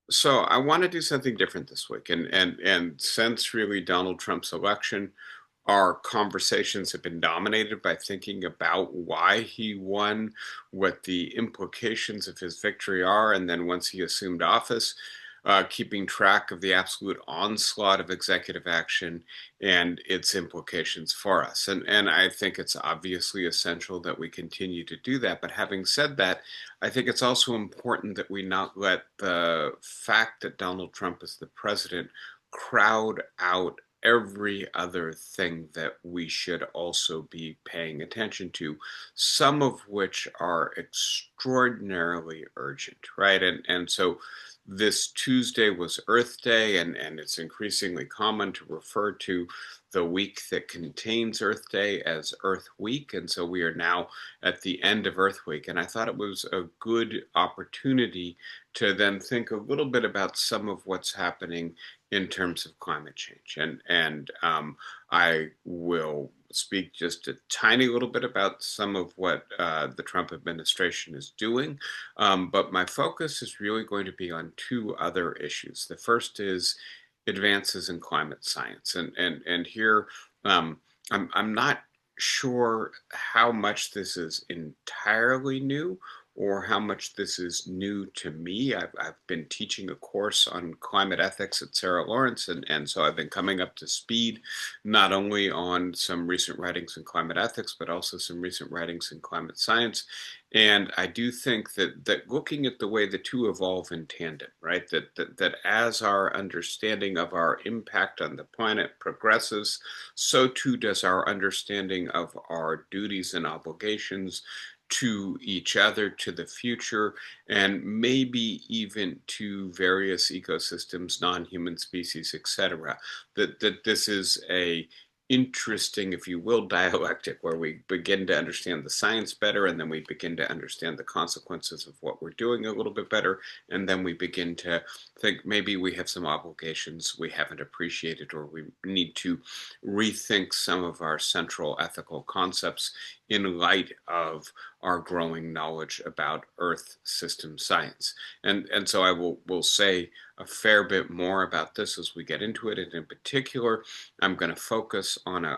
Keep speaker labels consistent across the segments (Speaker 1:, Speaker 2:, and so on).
Speaker 1: So I want to do something different this week, and since really Donald Trump's election, our conversations have been dominated by thinking about why he won, what the implications of his victory are, and then once he assumed office, keeping track of the absolute onslaught of executive action and its implications for us. And I think it's obviously essential that we continue to do that. But having said that, I think it's also important that we not let the fact that Donald Trump is the president crowd out every other thing that we should also be paying attention to, some of which are extraordinarily urgent, right? And so this Tuesday was Earth Day, and it's increasingly common to refer to the week that contains Earth Day as Earth Week. And so we are now at the end of Earth Week. And I thought it was a good opportunity to then think a little bit about some of what's happening in terms of climate change. And I will speak just a tiny little bit about some of what the Trump administration is doing. But my focus is really going to be on two other issues. The first is advances in climate science, and here I'm not sure how much this is entirely new or how much this is new to me. I've been teaching a course on climate ethics at Sarah Lawrence, and so I've been coming up to speed not only on some recent writings in climate ethics, but also some recent writings in climate science. And I do think that looking at the way the two evolve in tandem, right? That as our understanding of our impact on the planet progresses, so too does our understanding of our duties and obligations to each other, to the future, and maybe even to various ecosystems, non-human species, etc. That this is a interesting, if you will, dialectic where we begin to understand the science better, and then we begin to understand the consequences of what we're doing a little bit better, and then we begin to think maybe we have some obligations we haven't appreciated, or we need to rethink some of our central ethical concepts in light of our growing knowledge about Earth system science. And so I will say a fair bit more about this as we get into it. And in particular, I'm going to focus on a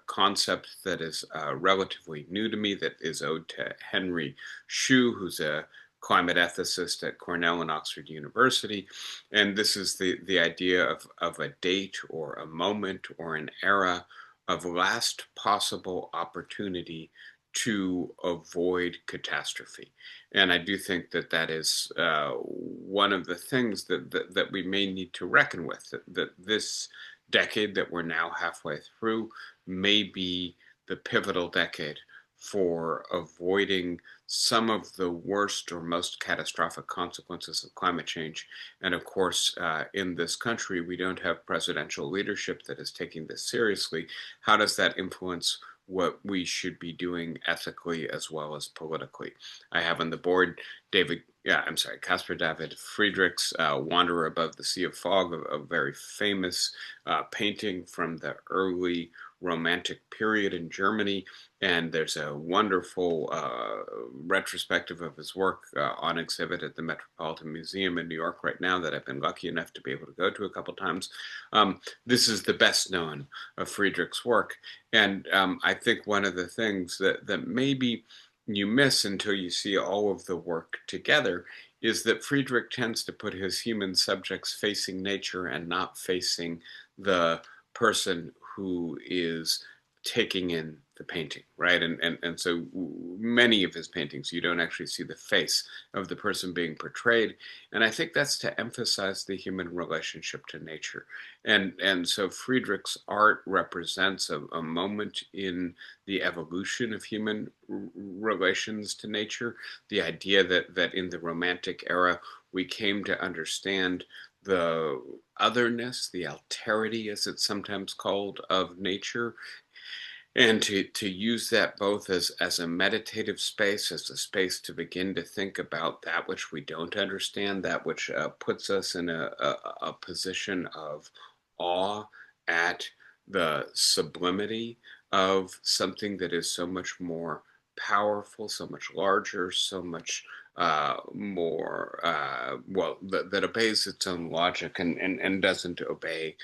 Speaker 1: concept that is relatively new to me, that is owed to Henry Shue, who's a climate ethicist at Cornell and Oxford University. And this is the idea of a date or a moment or an era of last possible opportunity to avoid catastrophe. And I do think that that is one of the things that we may need to reckon with, that this decade that we're now halfway through may be the pivotal decade for avoiding some of the worst or most catastrophic consequences of climate change. And of course, in this country, we don't have presidential leadership that is taking this seriously. How does that influence what we should be doing ethically as well as politically? I have on the board Caspar David Friedrich's Wanderer Above the Sea of Fog, a very famous painting from the early Romantic period in Germany. And there's a wonderful retrospective of his work on exhibit at the Metropolitan Museum in New York right now that I've been lucky enough to be able to go to a couple times. This is the best known of Friedrich's work. And I think one of the things that maybe you miss until you see all of the work together is that Friedrich tends to put his human subjects facing nature and not facing the person who is taking in the painting, right? And so many of his paintings, you don't actually see the face of the person being portrayed. And I think that's to emphasize the human relationship to nature. And so Friedrich's art represents a moment in the evolution of human relations to nature. The idea that in the Romantic era, we came to understand the otherness, the alterity, as it's sometimes called, of nature, and to use that both as a meditative space, as a space to begin to think about that which we don't understand, that which puts us in a position of awe at the sublimity of something that is so much more powerful, so much larger, so much more well, that obeys its own logic and doesn't obey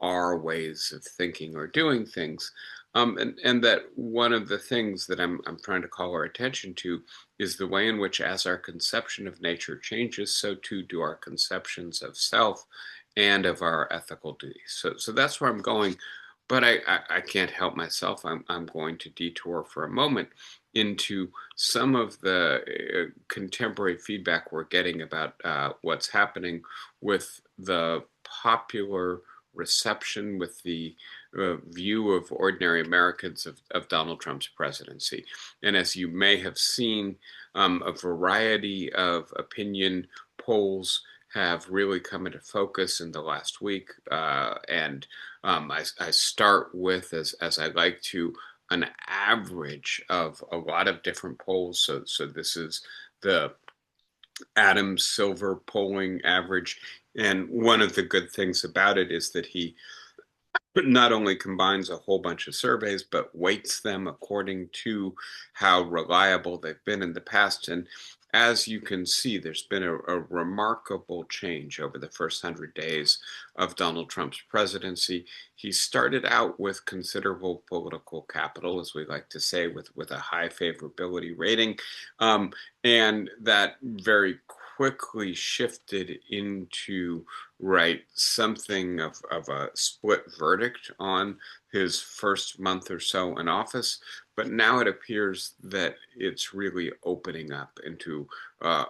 Speaker 1: our ways of thinking or doing things. And that one of the things that I'm trying to call our attention to is the way in which, as our conception of nature changes, so too do our conceptions of self and of our ethical duties. So that's where I'm going, but I can't help myself. I'm going to detour for a moment into some of the contemporary feedback we're getting about what's happening with the popular reception, with the view of ordinary Americans of Donald Trump's presidency. And as you may have seen, a variety of opinion polls have really come into focus in the last week. And I start with, as I like to, an average of a lot of different polls. So this is the Adams Silver polling average. And one of the good things about it is that he not only combines a whole bunch of surveys, but weights them according to how reliable they've been in the past. And as you can see, there's been a remarkable change over the first 100 days of Donald Trump's presidency. He started out with considerable political capital, as we like to say, with a high favorability rating. And that very quickly shifted into something of a split verdict on his first month or so in office. But now it appears that it's really opening up into a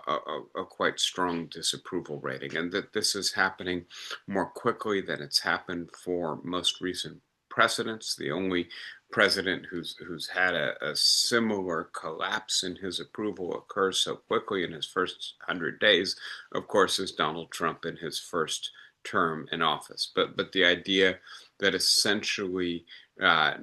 Speaker 1: quite strong disapproval rating, and that this is happening more quickly than it's happened for most recent precedents. The only president who's had a similar collapse in his approval occur so quickly in his first 100 days, of course, is Donald Trump in his first term in office. But the idea that essentially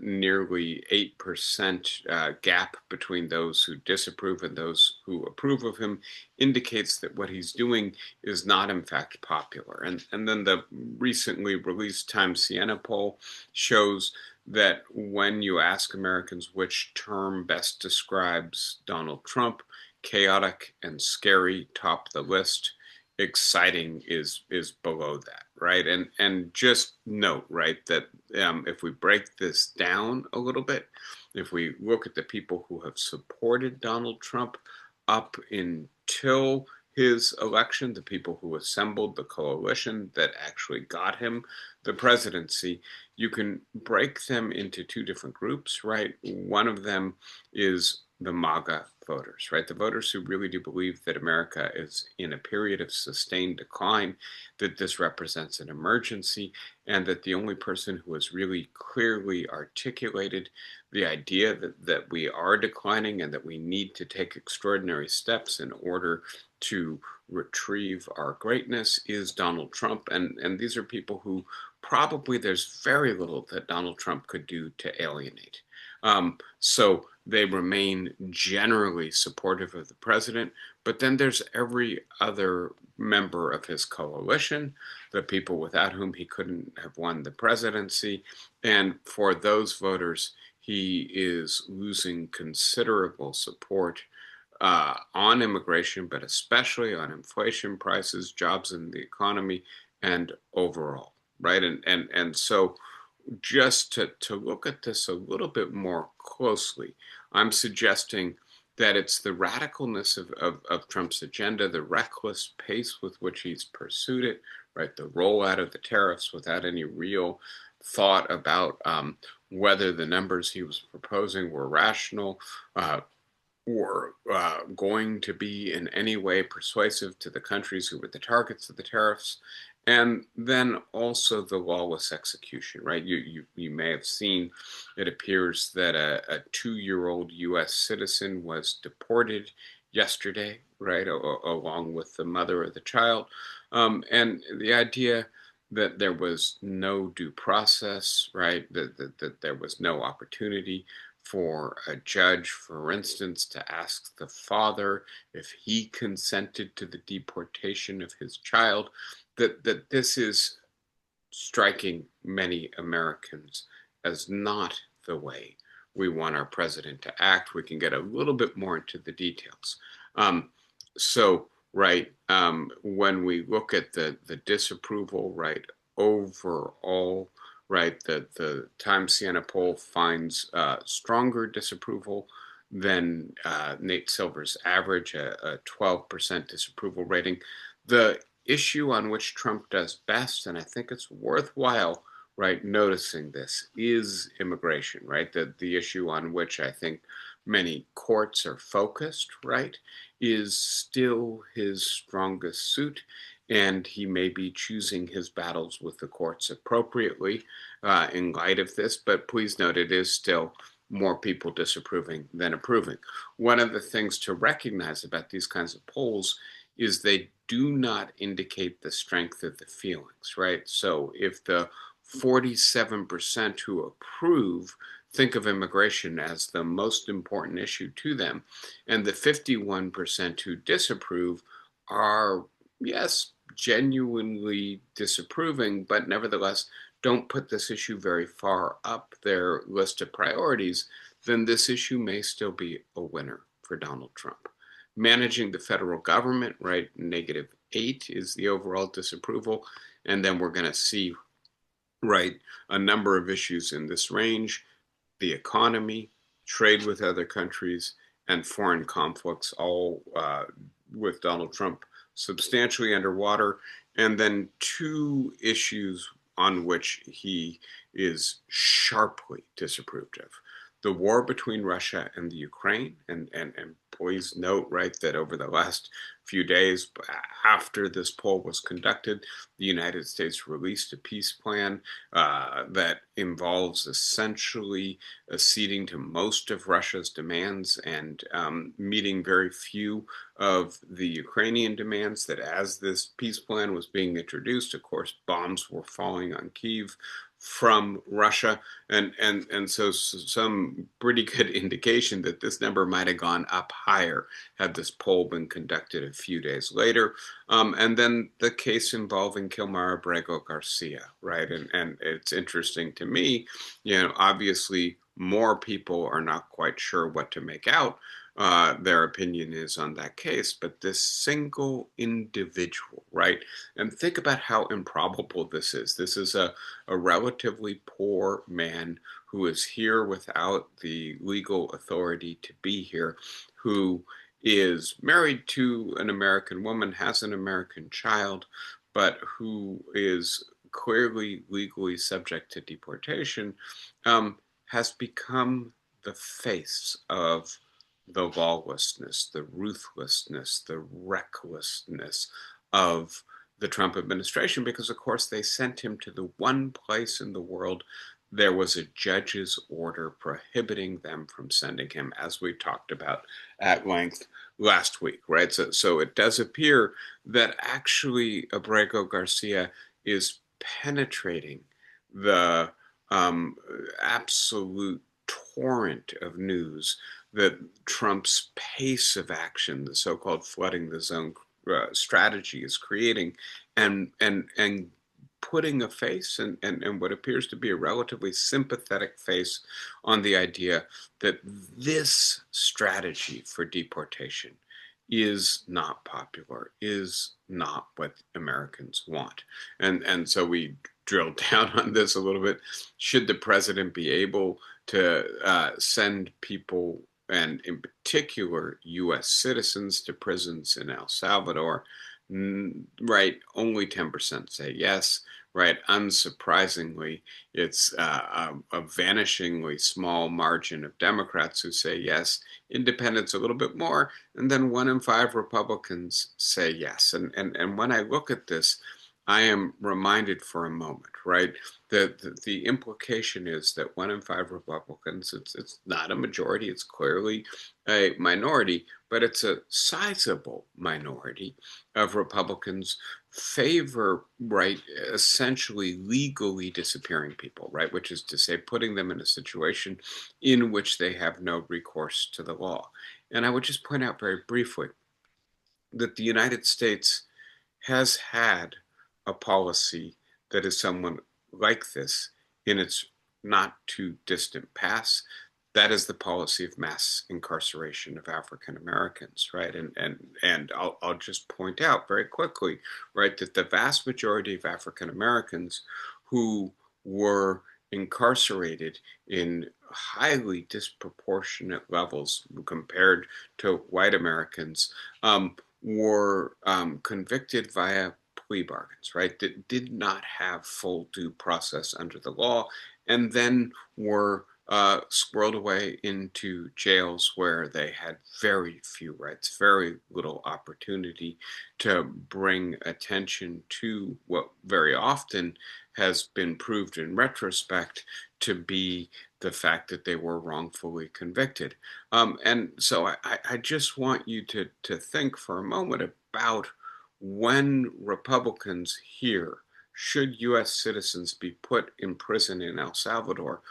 Speaker 1: nearly 8% gap between those who disapprove and those who approve of him indicates that what he's doing is not in fact popular. And then the recently released Times Siena poll shows that when you ask Americans which term best describes Donald Trump, chaotic and scary top the list. Exciting is below that, right? And just note, right, that if we break this down a little bit, if we look at the people who have supported Donald Trump up until his election, the people who assembled the coalition that actually got him the presidency, you can break them into two different groups, right? One of them is the MAGA voters, right? The voters who really do believe that America is in a period of sustained decline, that this represents an emergency, and that the only person who has really clearly articulated the idea that we are declining and that we need to take extraordinary steps in order to retrieve our greatness is Donald Trump. And these are people who probably there's very little that Donald Trump could do to alienate. So they remain generally supportive of the president, but then there's every other member of his coalition, the people without whom he couldn't have won the presidency. And for those voters, he is losing considerable support on immigration, but especially on inflation, prices, jobs in the economy, and overall, right? And so just to look at this a little bit more closely, I'm suggesting that it's the radicalness of Trump's agenda, the reckless pace with which he's pursued it, right? The rollout of the tariffs without any real thought about whether the numbers he was proposing were rational, were going to be in any way persuasive to the countries who were the targets of the tariffs, and then also the lawless execution, right? You may have seen it appears that a 2-year-old U.S. citizen was deported yesterday, right, along with the mother of the child, and the idea that there was no due process, right, that there was no opportunity for a judge, for instance, to ask the father if he consented to the deportation of his child, that this is striking many Americans as not the way we want our president to act. We can get a little bit more into the details. Um, So, right, when we look at the disapproval, right, overall, right, the Times Siena poll finds stronger disapproval than Nate Silver's average, a 12% disapproval rating. The issue on which Trump does best, and I think it's worthwhile, right, noticing this, is immigration, right? The issue on which I think many courts are focused, right, is still his strongest suit, and he may be choosing his battles with the courts appropriately in light of this. But please note, it is still more people disapproving than approving. One of the things to recognize about these kinds of polls is they do not indicate the strength of the feelings, right? So if the 47% who approve think of immigration as the most important issue to them, and the 51% who disapprove are, yes, genuinely disapproving, but nevertheless don't put this issue very far up their list of priorities, then this issue may still be a winner for Donald Trump. Managing the federal government, right, -8 is the overall disapproval. And then we're going to see, right, a number of issues in this range: the economy, trade with other countries, and foreign conflicts, all with Donald Trump substantially underwater. And then two issues on which he is sharply disapproved of: the war between Russia and the Ukraine. And please note, right, that over the last few days after this poll was conducted, the United States released a peace plan that involves essentially acceding to most of Russia's demands and meeting very few of the Ukrainian demands. That as this peace plan was being introduced, of course, bombs were falling on Kyiv from Russia, and so some pretty good indication that this number might have gone up higher had this poll been conducted a few days later. And then the case involving Kilmar Abrego Garcia, right? And it's interesting to me, obviously more people are not quite sure what to make out their opinion is on that case, but this single individual, right? And think about how improbable this is. This is a relatively poor man who is here without the legal authority to be here, who is married to an American woman, has an American child, but who is clearly legally subject to deportation, has become the face of the lawlessness, the ruthlessness, the recklessness of the Trump administration, because, of course, they sent him to the one place in the world there was a judge's order prohibiting them from sending him, as we talked about at length last week, right? So it does appear that actually Abrego Garcia is penetrating the absolute torrent of news that Trump's pace of action, the so-called flooding the zone strategy, is creating, and putting a face and what appears to be a relatively sympathetic face on the idea that this strategy for deportation is not popular, is not what Americans want. And so we drilled down on this a little bit. Should the president be able to send people, and in particular U.S. citizens, to prisons in El Salvador? Right, only 10% say yes. Right, unsurprisingly, it's a vanishingly small margin of Democrats who say yes. Independents a little bit more, and then 1 in 5 Republicans say yes. And when I look at this, I am reminded for a moment, right, that the implication is that 1 in 5 Republicans, it's not a majority, it's clearly a minority, but it's a sizable minority of Republicans favor, right, essentially legally disappearing people, right, which is to say putting them in a situation in which they have no recourse to the law. And I would just point out very briefly that the United States has had a policy that is somewhat like this in its not too distant past. that is the policy of mass incarceration of African Americans, right? And I'll just point out very quickly, right, that the vast majority of African Americans who were incarcerated in highly disproportionate levels compared to white Americans were convicted via plea bargains, right? That did not have full due process under the law, and then were squirreled away into jails where they had very few rights, very little opportunity to bring attention to what very often has been proved in retrospect to be the fact that they were wrongfully convicted. And so I just want you to think for a moment about when Republicans hear, should U.S. citizens be put in prison in El Salvador,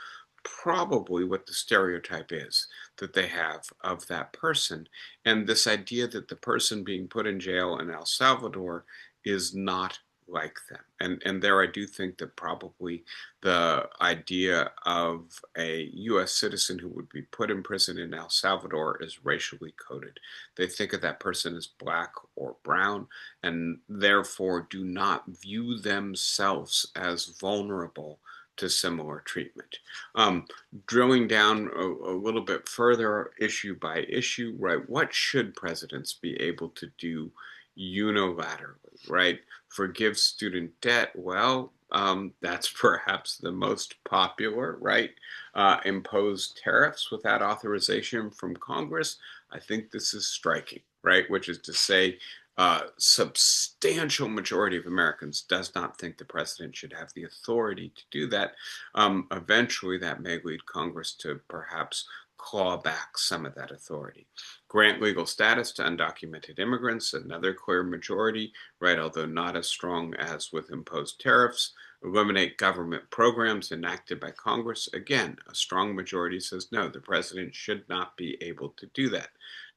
Speaker 1: probably what the stereotype is that they have of that person. And this idea that the person being put in jail in El Salvador is not like them. And there I do think that probably the idea of a US citizen who would be put in prison in El Salvador is racially coded. They think of that person as black or brown and therefore do not view themselves as vulnerable to similar treatment. Um, Drilling down a little bit further, issue by issue, right? What should presidents be able to do unilaterally, right? Forgive student debt. Well, that's perhaps the most popular, right? Impose tariffs without authorization from Congress. I think this is striking, right? Which is to say, substantial majority of Americans does not think the president should have the authority to do that. Eventually, that may lead Congress to perhaps claw back some of that authority. Grant legal status to undocumented immigrants, another clear majority, right, although not as strong as with imposed tariffs. Eliminate government programs enacted by Congress. Again, a strong majority says no, the president should not be able to do that.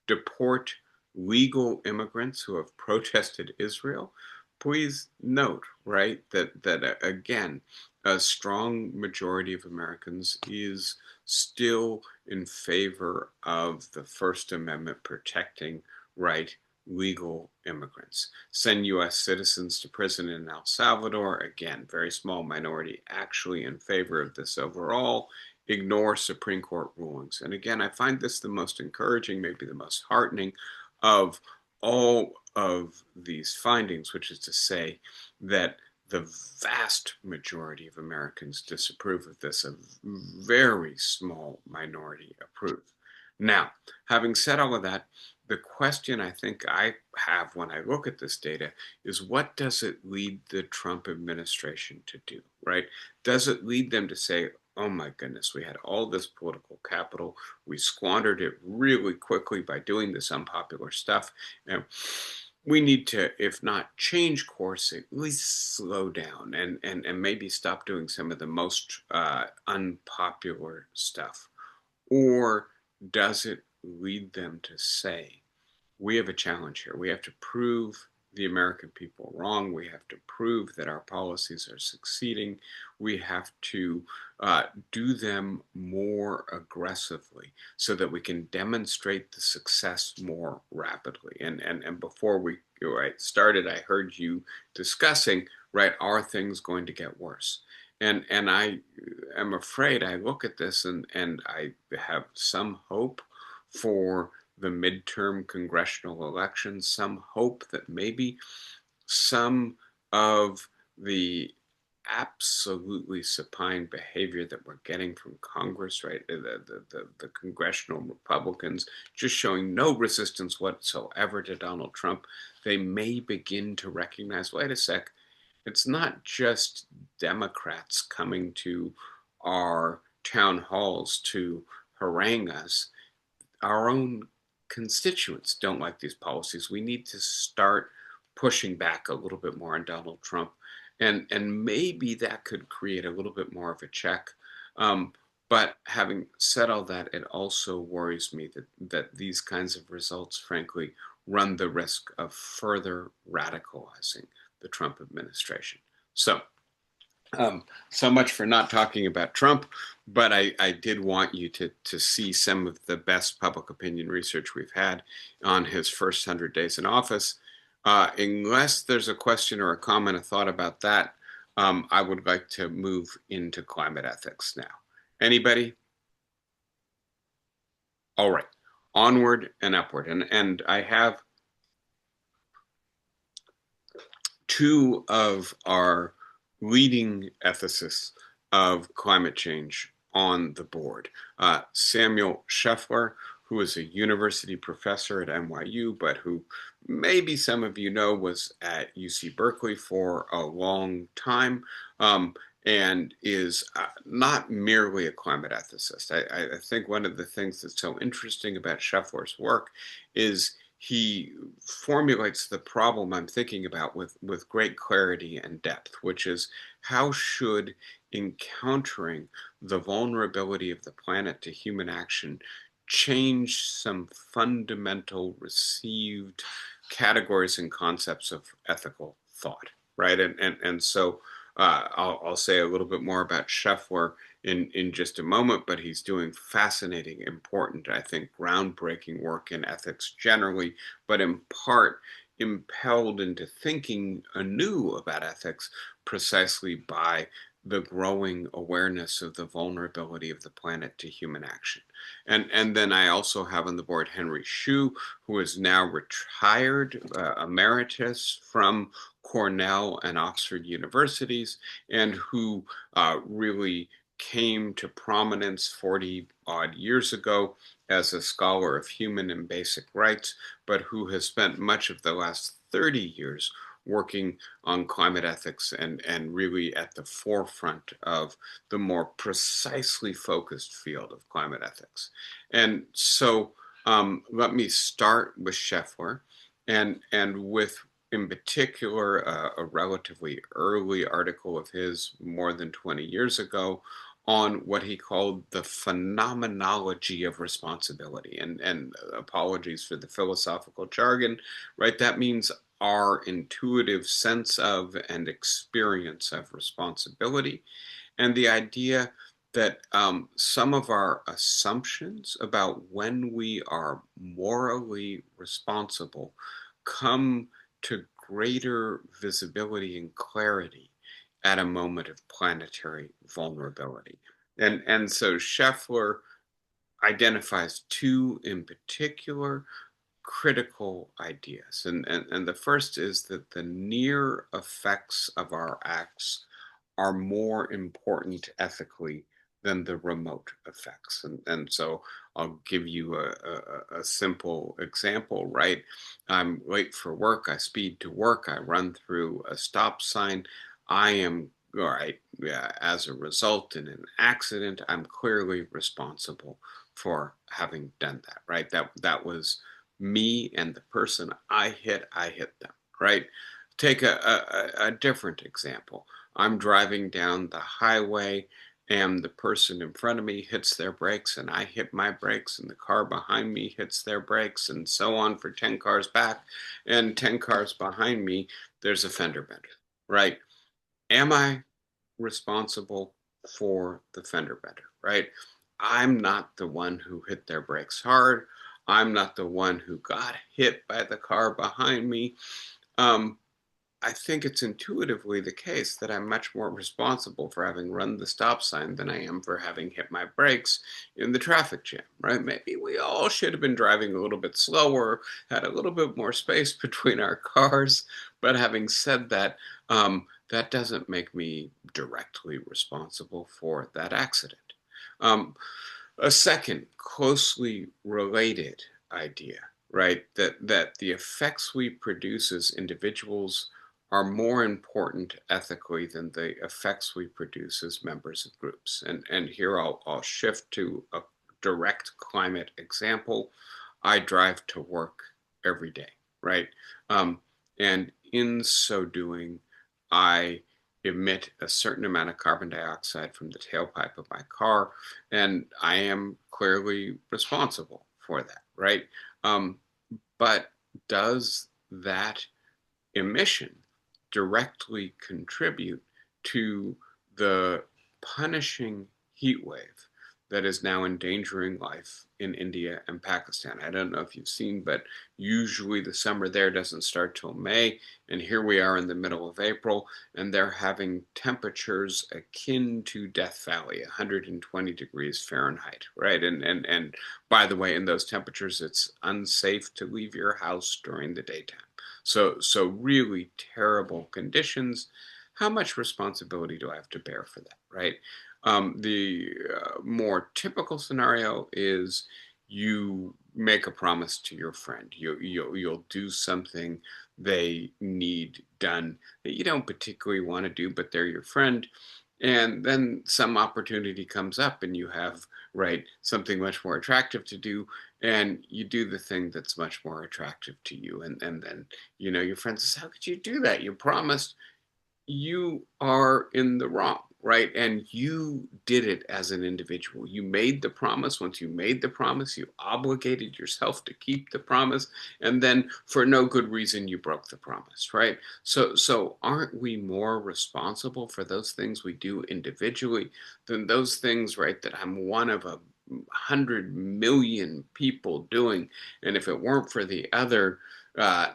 Speaker 1: Deport legal immigrants who have protested Israel. Please note, right, that again, a strong majority of Americans is still in favor of the First Amendment protecting, right, legal immigrants. Send U.S. citizens to prison in El Salvador. Again, very small minority actually in favor of this overall. Ignore Supreme Court rulings. And again, I find this the most encouraging, maybe the most heartening of all of these findings, which is to say that the vast majority of Americans disapprove of this, a very small minority approve. Now, having said all of that, the question I think I have when I look at this data is what does it lead the Trump administration to do, right? Does it lead them to say, oh my goodness, we had all this political capital. We squandered it really quickly by doing this unpopular stuff. And we need to, if not change course, at least slow down and maybe stop doing some of the most unpopular stuff. Or does it lead them to say, we have a challenge here. We have to prove the American people wrong. We have to prove that our policies are succeeding. We have to do them more aggressively so that we can demonstrate the success more rapidly. And before we started, I heard you discussing, right, are things going to get worse? And I am afraid I look at this and I have some hope for the midterm congressional elections, some hope that maybe some of the absolutely supine behavior that we're getting from Congress, right? The congressional Republicans just showing no resistance whatsoever to Donald Trump. They may begin to recognize, wait a sec, it's not just Democrats coming to our town halls to harangue us. Our own constituents don't like these policies. We need to start pushing back a little bit more on Donald Trump, and maybe that could create a little bit more of a check. But having said all that, it also worries me that these kinds of results, frankly, run the risk of further radicalizing the Trump administration. So So much for not talking about Trump, but I did want you to see some of the best public opinion research we've had on his first 100 days in office. Unless there's a question or a comment, a thought about that, I would like to move into climate ethics now. Anybody? All right, onward and upward. And I have two of our leading ethicists of climate change on the board. Samuel Scheffler, who is a university professor at NYU, but who maybe some of you know was at UC Berkeley for a long time, and is not merely a climate ethicist. I think one of the things that's so interesting about Scheffler's work is he formulates the problem I'm thinking about with great clarity and depth, which is how should encountering the vulnerability of the planet to human action change some fundamental received categories and concepts of ethical thought, right? And so I'll say a little bit more about Scheffler in just a moment, but he's doing fascinating, important, I think, groundbreaking work in ethics generally, but in part impelled into thinking anew about ethics precisely by the growing awareness of the vulnerability of the planet to human action. And then I also have on the board Henry Shue, who is now retired emeritus from Cornell and Oxford universities, and who really came to prominence 40 odd years ago as a scholar of human and basic rights, but who has spent much of the last 30 years working on climate ethics and really at the forefront of the more precisely focused field of climate ethics. And so let me start with Scheffler and with in particular a relatively early article of his more than 20 years ago on what he called the phenomenology of responsibility. And apologies for the philosophical jargon, right? That means our intuitive sense of and experience of responsibility, and the idea that some of our assumptions about when we are morally responsible come to greater visibility and clarity at a moment of planetary vulnerability. And so Scheffler identifies two in particular critical ideas. And the first is that the near effects of our acts are more important ethically than the remote effects. And so I'll give you a simple example, right? I'm late for work, I speed to work, I run through a stop sign. I am, all right, yeah, as a result in an accident, I'm clearly responsible for having done that, right? That was me and the person I hit them, right? Take a different example. I'm driving down the highway and the person in front of me hits their brakes and I hit my brakes and the car behind me hits their brakes and so on for 10 cars back and 10 cars behind me, there's a fender bender, right? Am I responsible for the fender bender, right? I'm not the one who hit their brakes hard. I'm not the one who got hit by the car behind me. Um, I think it's intuitively the case that I'm much more responsible for having run the stop sign than I am for having hit my brakes in the traffic jam, right? Maybe we all should have been driving a little bit slower, had a little bit more space between our cars. But having said that, that doesn't make me directly responsible for that accident. Um, a second closely related idea, right? That the effects we produce as individuals are more important ethically than the effects we produce as members of groups. And here I'll shift to a direct climate example. I drive to work every day, right? Um, and in so doing, I emit a certain amount of carbon dioxide from the tailpipe of my car, and I am clearly responsible for that, right? Um, but does that emission directly contribute to the punishing heat wave that is now endangering life in India and Pakistan. I don't know if you've seen, but usually the summer there doesn't start till May, and here we are in the middle of April, and they're having temperatures akin to Death Valley, 120 degrees Fahrenheit, right? And by the way, in those temperatures, it's unsafe to leave your house during the daytime. So really terrible conditions. How much responsibility do I have to bear for that, right? The more typical scenario is you make a promise to your friend. You'll do something they need done that you don't particularly want to do, but they're your friend. And then some opportunity comes up, and you have, right, something much more attractive to do, and you do the thing that's much more attractive to you. And then, your friend says, "How could you do that? You promised." You are in the wrong, right? And you did it as an individual. You made the promise. Once you made the promise, you obligated yourself to keep the promise. And then for no good reason, you broke the promise, right? So aren't we more responsible for those things we do individually than those things, right, that I'm one of 100 million people doing? And if it weren't for the other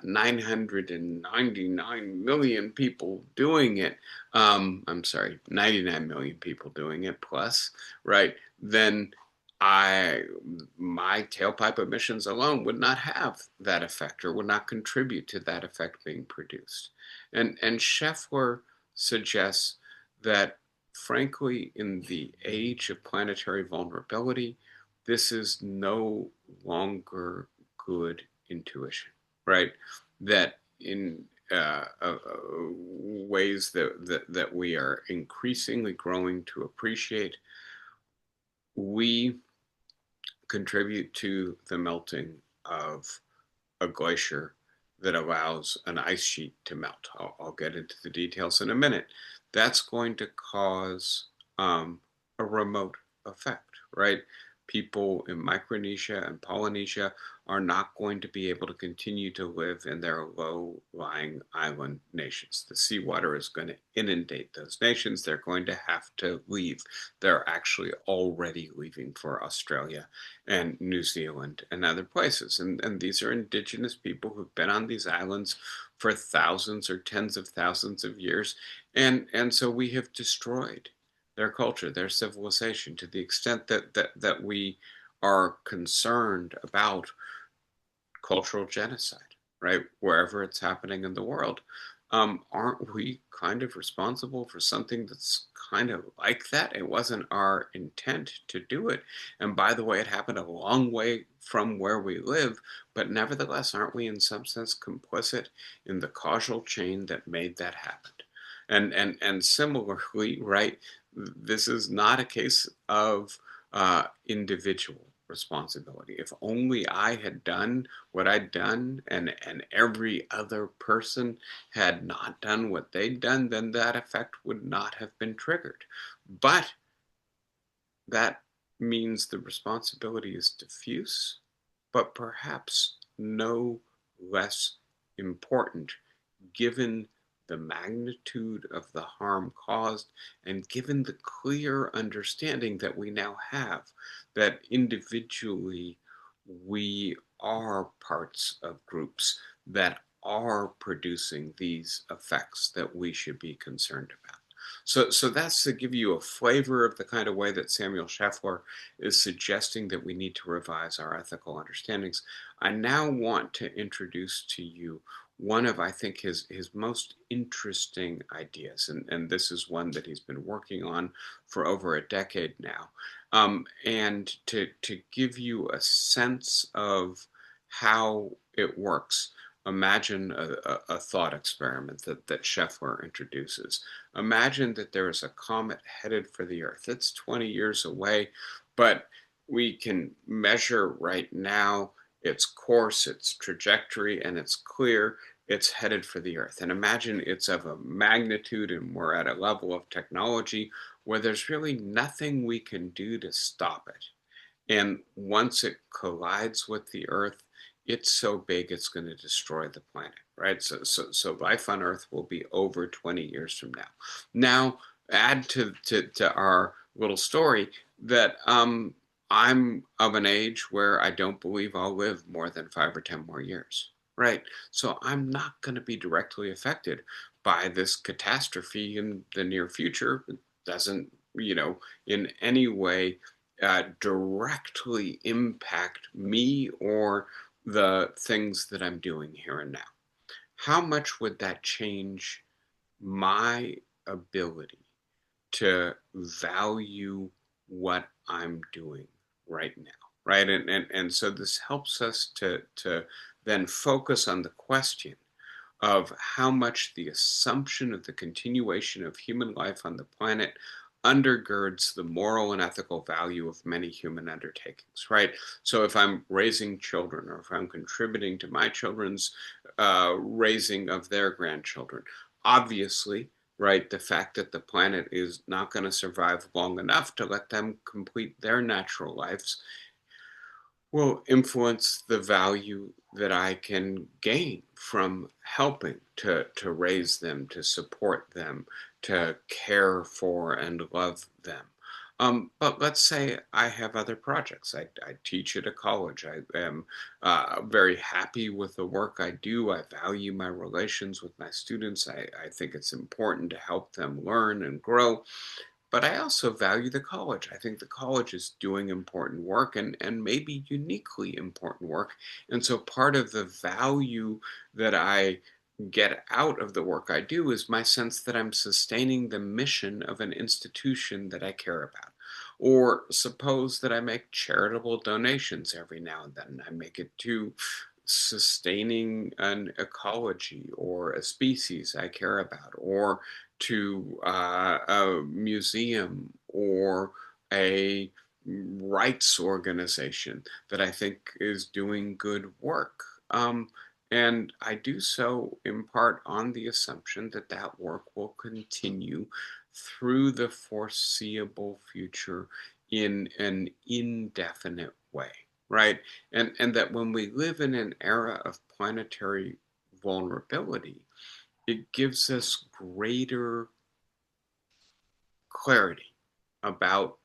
Speaker 1: 999 million people doing it, I'm sorry, 99 million people doing it plus, right? Then I, my tailpipe emissions alone would not have that effect or would not contribute to that effect being produced. And Scheffler suggests that, frankly, in the age of planetary vulnerability, this is no longer good intuition, right? That in ways that we are increasingly growing to appreciate, we contribute to the melting of a glacier that allows an ice sheet to melt. I'll get into the details in a minute. That's going to cause a remote effect, right? People in Micronesia and Polynesia are not going to be able to continue to live in their low-lying island nations. The seawater is going to inundate those nations. They're going to have to leave. They're actually already leaving for Australia and New Zealand and other places. And these are indigenous people who've been on these islands for thousands or tens of thousands of years. And so we have destroyed their culture, their civilization, to the extent that we are concerned about cultural genocide, right? Wherever it's happening in the world. Aren't we kind of responsible for something that's kind of like that? It wasn't our intent to do it. And by the way, it happened a long way from where we live, but nevertheless, aren't we in some sense complicit in the causal chain that made that happen? And similarly, right, this is not a case of individual responsibility. If only I had done what I'd done, and every other person had not done what they'd done, then that effect would not have been triggered. But that means the responsibility is diffuse, but perhaps no less important, given the magnitude of the harm caused, and given the clear understanding that we now have that individually we are parts of groups that are producing these effects that we should be concerned about. So that's to give you a flavor of the kind of way that Samuel Scheffler is suggesting that we need to revise our ethical understandings. I now want to introduce to you one of, I think, his most interesting ideas, and this is one that he's been working on for over a decade now. And to give you a sense of how it works, imagine a thought experiment that Scheffler introduces. Imagine that there is a comet headed for the Earth. It's 20 years away, but we can measure right now its course, its trajectory, and it's clear it's headed for the Earth. And imagine it's of a magnitude, and we're at a level of technology where there's really nothing we can do to stop it. And once it collides with the Earth, it's so big it's going to destroy the planet, right? So life on Earth will be over 20 years from now. Now, add to our little story that I'm of an age where I don't believe I'll live more than 5 or 10 more years, right? So I'm not going to be directly affected by this catastrophe in the near future. It doesn't, in any way directly impact me or the things that I'm doing here and now. How much would that change my ability to value what I'm doing right now, right? And so this helps us to then focus on the question of how much the assumption of the continuation of human life on the planet undergirds the moral and ethical value of many human undertakings, right? So if I'm raising children or if I'm contributing to my children's raising of their grandchildren, obviously, right, the fact that the planet is not going to survive long enough to let them complete their natural lives will influence the value that I can gain from helping to raise them, to support them, to care for and love them. But let's say I have other projects. I teach at a college. I am very happy with the work I do. I value my relations with my students. I think it's important to help them learn and grow, but I also value the college. I think the college is doing important work and maybe uniquely important work. And so part of the value that I get out of the work I do is my sense that I'm sustaining the mission of an institution that I care about. Or suppose that I make charitable donations every now and then. I make it to sustaining an ecology or a species I care about, or to a museum or a rights organization that I think is doing good work. And I do so in part on the assumption that that work will continue through the foreseeable future in an indefinite way, right? And that when we live in an era of planetary vulnerability, it gives us greater clarity about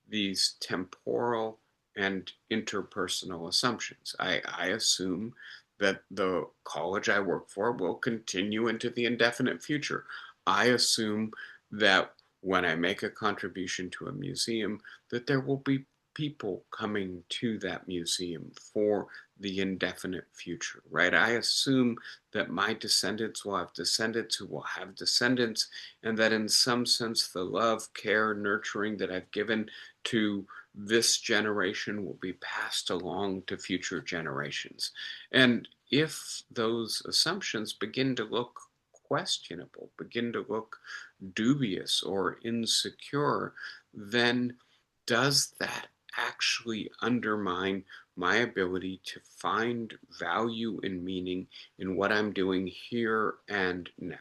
Speaker 1: these temporal and interpersonal assumptions. I assume that the college I work for will continue into the indefinite future. I assume that when I make a contribution to a museum, that there will be people coming to that museum for the indefinite future, right? I assume that my descendants will have descendants who will have descendants, and that in some sense the love, care, nurturing that I've given to this generation will be passed along to future generations. And if those assumptions begin to look questionable, begin to look dubious or insecure, then does that actually undermine my ability to find value and meaning in what I'm doing here and now?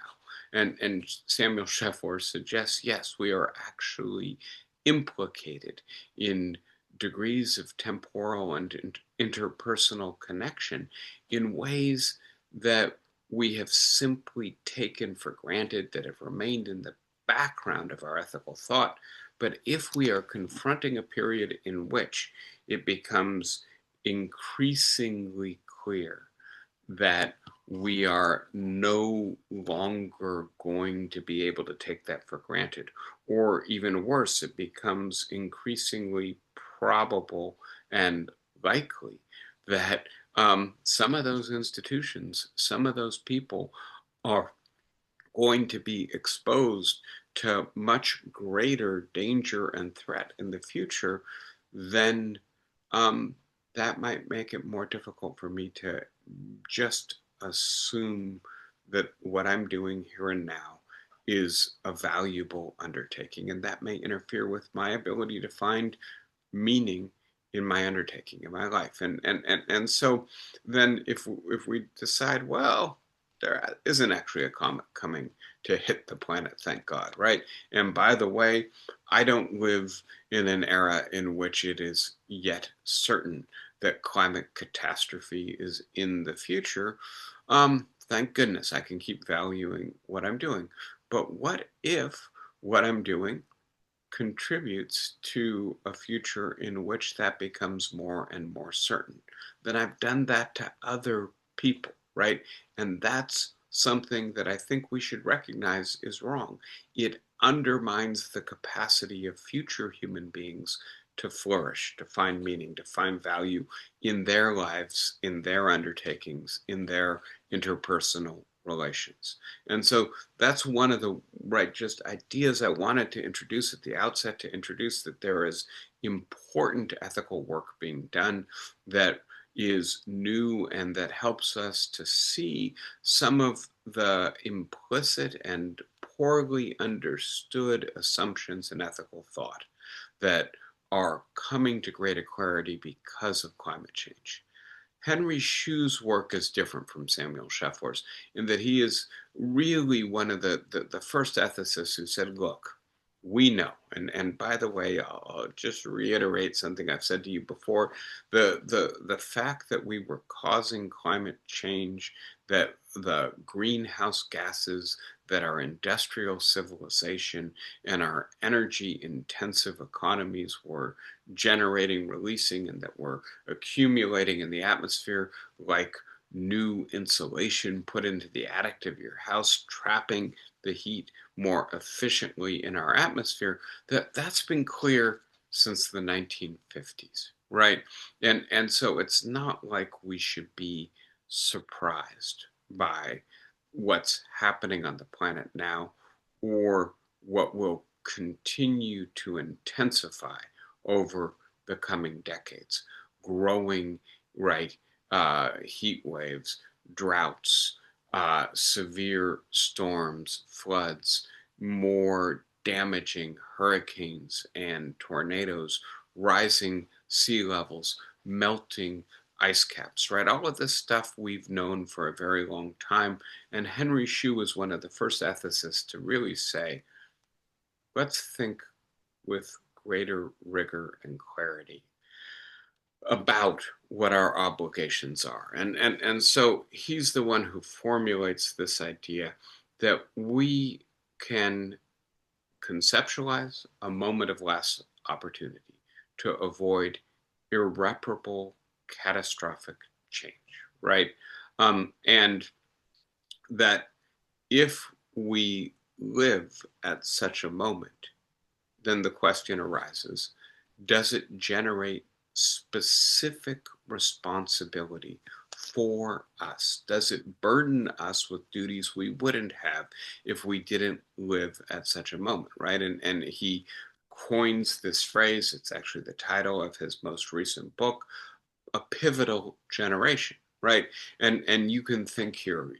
Speaker 1: And Samuel Scheffler suggests, yes, we are actually implicated in degrees of temporal and interpersonal connection in ways that we have simply taken for granted, that have remained in the background of our ethical thought. But if we are confronting a period in which it becomes increasingly clear that we are no longer going to be able to take that for granted, or even worse, it becomes increasingly probable and likely that some of those institutions, some of those people are going to be exposed to much greater danger and threat in the future, then um, that might make it more difficult for me to just assume that what I'm doing here and now is a valuable undertaking. And that may interfere with my ability to find meaning in my undertaking in my life. And so then if we decide, well, there isn't actually a comet coming to hit the planet, thank God, right? And by the way, I don't live in an era in which it is yet certain that climate catastrophe is in the future. Thank goodness I can keep valuing what I'm doing. But what if what I'm doing contributes to a future in which that becomes more and more certain. Then I've done that to other people, right? And that's something that I think we should recognize is wrong. It undermines the capacity of future human beings to flourish, to find meaning, to find value in their lives, in their undertakings, in their interpersonal relations. And so that's one of the just ideas I wanted to introduce at the outset, to introduce that there is important ethical work being done that is new and that helps us to see some of the implicit and poorly understood assumptions in ethical thought that are coming to greater clarity because of climate change. Henry Shu's work is different from Samuel Scheffler's in that he is really one of the first ethicists who said, look, we know. And by the way, I'll just reiterate something I've said to you before. The fact that we were causing climate change, that the greenhouse gases that our industrial civilization and our energy intensive economies were generating, releasing, and that were accumulating in the atmosphere like new insulation put into the attic of your house, trapping the heat more efficiently in our atmosphere, that's been clear since the 1950s, right? And so it's not like we should be surprised by what's happening on the planet now or what will continue to intensify over the coming decades. Growing, right, heat waves, droughts, severe storms, floods, more damaging hurricanes and tornadoes, rising sea levels, melting ice caps, right? All of this stuff we've known for a very long time. And Henry Shu was one of the first ethicists to really say, let's think with greater rigor and clarity about what our obligations are. And so he's the one who formulates this idea that we can conceptualize a moment of last opportunity to avoid irreparable catastrophic change, right? And that if we live at such a moment, then the question arises, does it generate specific responsibility for us? Does it burden us with duties we wouldn't have if we didn't live at such a moment, right? And he coins this phrase, it's actually the title of his most recent book, a pivotal generation, right? And you can think here,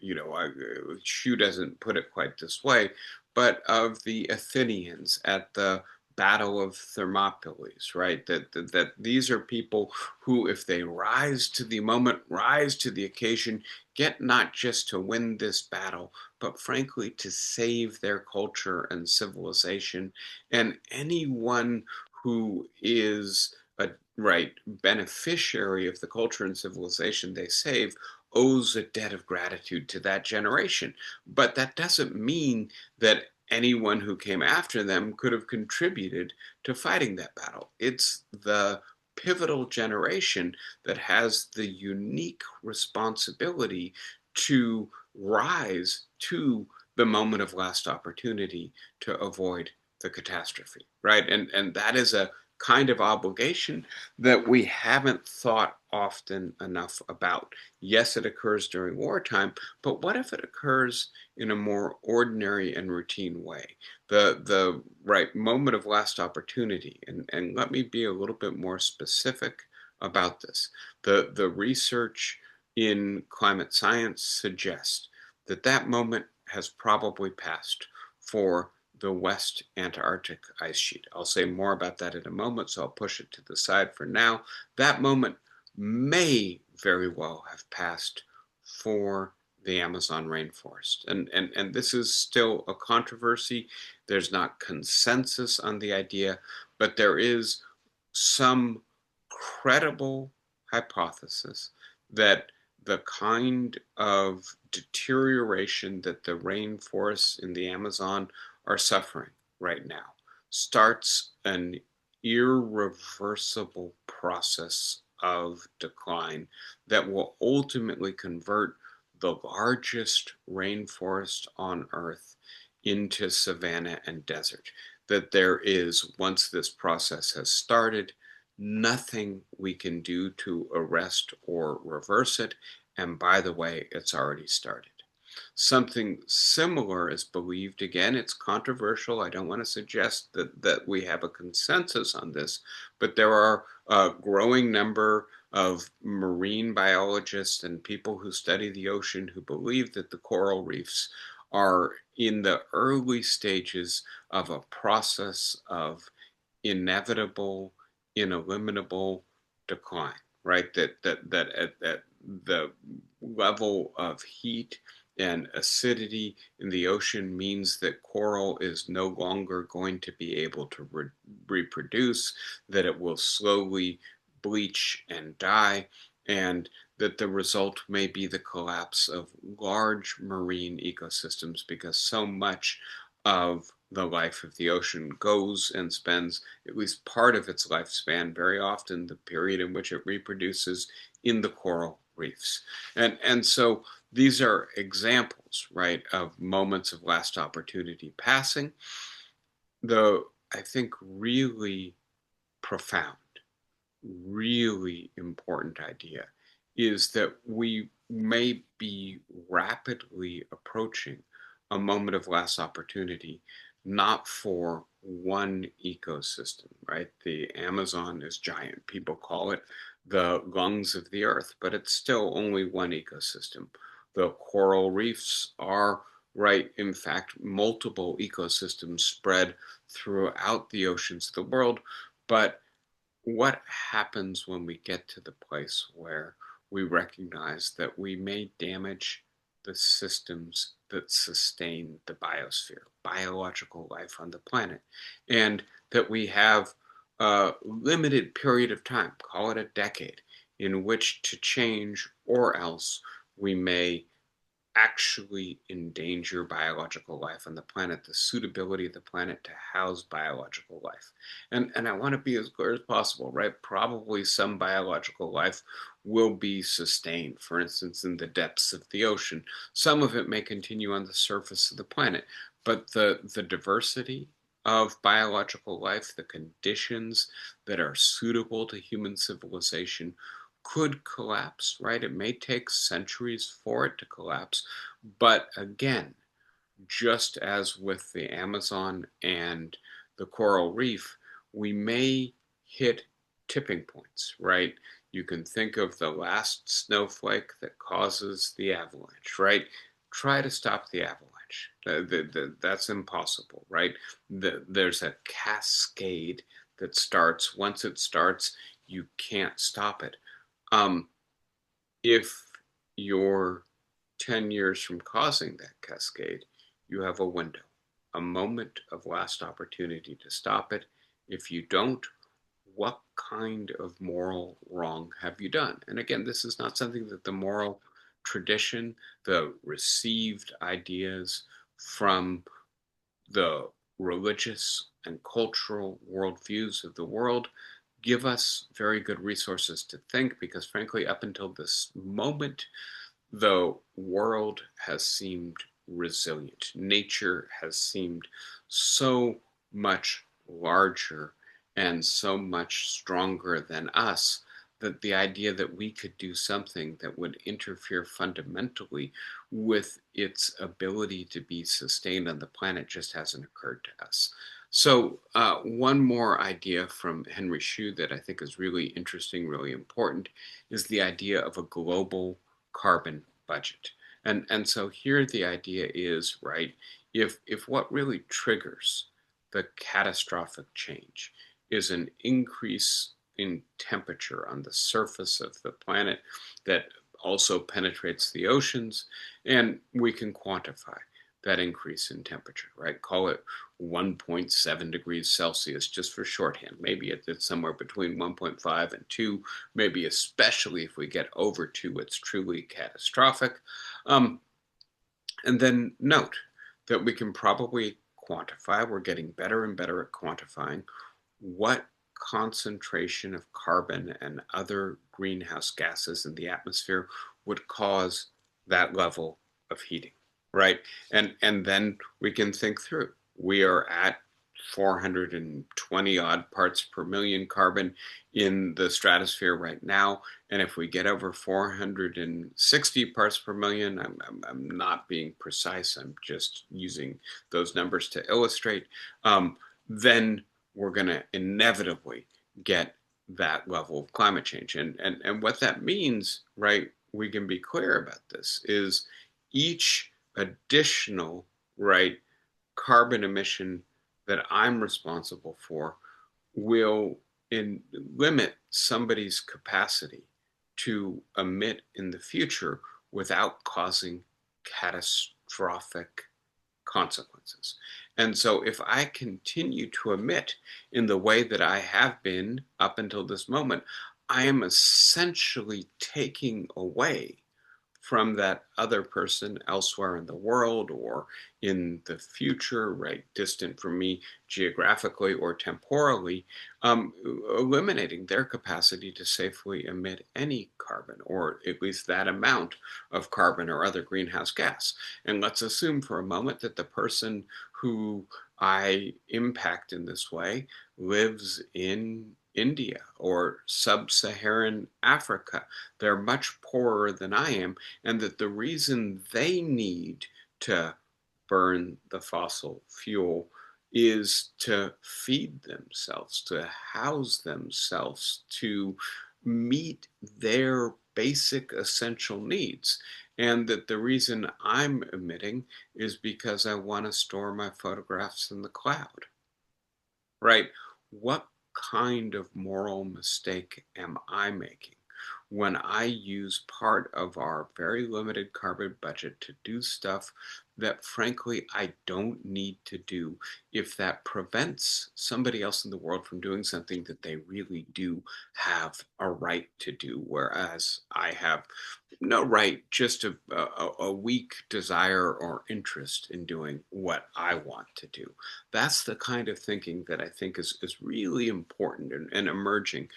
Speaker 1: Shu doesn't put it quite this way, but of the Athenians at the Battle of Thermopylae, right? That these are people who, if they rise to the moment, rise to the occasion, get not just to win this battle, but frankly to save their culture and civilization. And anyone who is a beneficiary of the culture and civilization they save owes a debt of gratitude to that generation. But that doesn't mean that anyone who came after them could have contributed to fighting that battle. It's the pivotal generation that has the unique responsibility to rise to the moment of last opportunity to avoid the catastrophe, right? And that is a kind of obligation that we haven't thought often enough about. Yes, it occurs during wartime, but what if it occurs in a more ordinary and routine way? The right moment of last opportunity, and let me be a little bit more specific about this. The research in climate science suggests that that moment has probably passed for the West Antarctic ice sheet. I'll say more about that in a moment, so I'll push it to the side for now. That moment may very well have passed for the Amazon rainforest. And this is still a controversy. There's not consensus on the idea, but there is some credible hypothesis that the kind of deterioration that the rainforests in the Amazon are suffering, right now starts an irreversible process of decline that will ultimately convert the largest rainforest on Earth into savanna and desert. That there is, once this process has started, nothing we can do to arrest or reverse it. And by the way, it's already started. Something similar is believed. Again, it's controversial. I don't want to suggest that we have a consensus on this, but there are a growing number of marine biologists and people who study the ocean who believe that the coral reefs are in the early stages of a process of inevitable, ineliminable decline, right? That at the level of heat and acidity in the ocean means that coral is no longer going to be able to reproduce, that it will slowly bleach and die, and that the result may be the collapse of large marine ecosystems because so much of the life of the ocean goes and spends at least part of its lifespan, very often the period in which it reproduces, in the coral reefs. And so these are examples, right, of moments of last opportunity passing. The, I think, really profound, really important idea is that we may be rapidly approaching a moment of last opportunity, not for one ecosystem, right? The Amazon is giant. People call it the lungs of the earth, but it's still only one ecosystem. The coral reefs are, right, in fact, multiple ecosystems spread throughout the oceans of the world, but what happens when we get to the place where we recognize that we may damage the systems that sustain the biosphere, biological life on the planet, and that we have a limited period of time, call it a decade, in which to change, or else we may actually endanger biological life on the planet, the suitability of the planet to house biological life. And I want to be as clear as possible, right? Probably some biological life will be sustained, for instance, in the depths of the ocean. Some of it may continue on the surface of the planet, but the diversity of biological life, the conditions that are suitable to human civilization could collapse, right? It may take centuries for it to collapse. But again, just as with the Amazon and the coral reef, we may hit tipping points, right? You can think of the last snowflake that causes the avalanche, right? Try to stop the avalanche. That's impossible, right? There's a cascade that starts. Once it starts, you can't stop it. Um, if you're 10 years from causing that cascade, you have a window, a moment of last opportunity to stop it. If you don't, what kind of moral wrong have you done? And again, this is not something that the moral tradition, the received ideas from the religious and cultural worldviews of the world give us very good resources to think, because frankly, up until this moment, the world has seemed resilient. Nature has seemed so much larger and so much stronger than us that the idea that we could do something that would interfere fundamentally with its ability to be sustained on the planet just hasn't occurred to us. So, one more idea from Henry Shue that I think is really interesting, really important, is the idea of a global carbon budget. And so here the idea is, right, if what really triggers the catastrophic change is an increase in temperature on the surface of the planet that also penetrates the oceans, and we can quantify that increase in temperature, right? Call it 1.7 degrees Celsius just for shorthand. Maybe it's somewhere between 1.5 and 2, maybe especially if we get over 2, it's truly catastrophic. And then note that we can probably quantify, we're getting better and better at quantifying what concentration of carbon and other greenhouse gases in the atmosphere would cause that level of heating, right? And then we can think through. We are at 420 odd parts per million carbon in the stratosphere right now. And if we get over 460 parts per million, I'm not being precise, I'm just using those numbers to illustrate, then we're going to inevitably get that level of climate change. And what that means, right, we can be clear about this, is each additional, right, carbon emission that I'm responsible for will limit somebody's capacity to emit in the future without causing catastrophic consequences. And so if I continue to emit in the way that I have been up until this moment, I am essentially taking away from that other person elsewhere in the world or in the future, right, distant from me geographically or temporally, um, eliminating their capacity to safely emit any carbon, or at least that amount of carbon or other greenhouse gas. And let's assume for a moment that the person who I impact in this way lives in India or sub-Saharan Africa. They're much poorer than I am, and that the reason they need to burn the fossil fuel is to feed themselves, to house themselves, to meet their basic essential needs. And that the reason I'm emitting is because I want to store my photographs in the cloud, right? What kind of moral mistake am I making when I use part of our very limited carbon budget to do stuff that frankly I don't need to do if that prevents somebody else in the world from doing something that they really do have a right to do, whereas I have no right, just a weak desire or interest in doing what I want to do. That's the kind of thinking that I think is really important and emerging.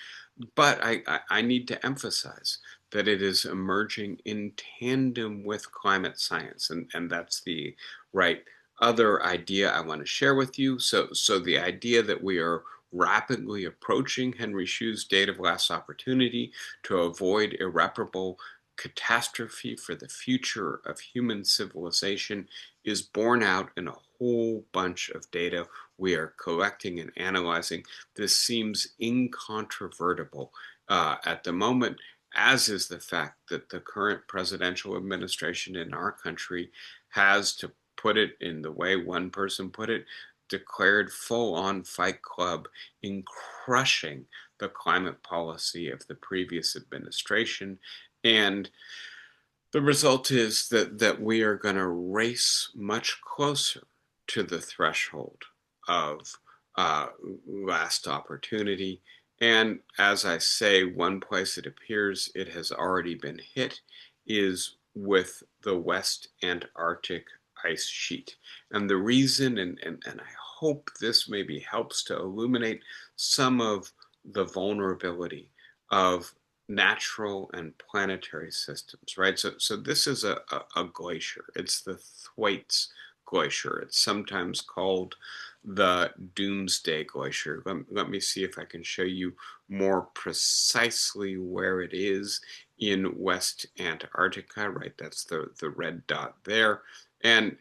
Speaker 1: But I need to emphasize that it is emerging in tandem with climate science. And that's the right other idea I want to share with you. So the idea that we are rapidly approaching Henry Shu's date of last opportunity to avoid irreparable catastrophe for the future of human civilization is borne out in a whole bunch of data we are collecting and analyzing. This seems incontrovertible at the moment, as is the fact that the current presidential administration in our country has, to put it in the way one person put it, declared full-on Fight Club in crushing the climate policy of the previous administration. And the result is that we are going to race much closer to the threshold of uh, last opportunity. And as I say, one place it appears it has already been hit is with the West Antarctic ice sheet. And the reason, and I hope this maybe helps to illuminate some of the vulnerability of natural and planetary systems, right? So this is a glacier. It's the Thwaites Glacier. It's sometimes called the Doomsday Glacier. Let me see if I can show you more precisely where it is in West Antarctica, right? That's the red dot there. And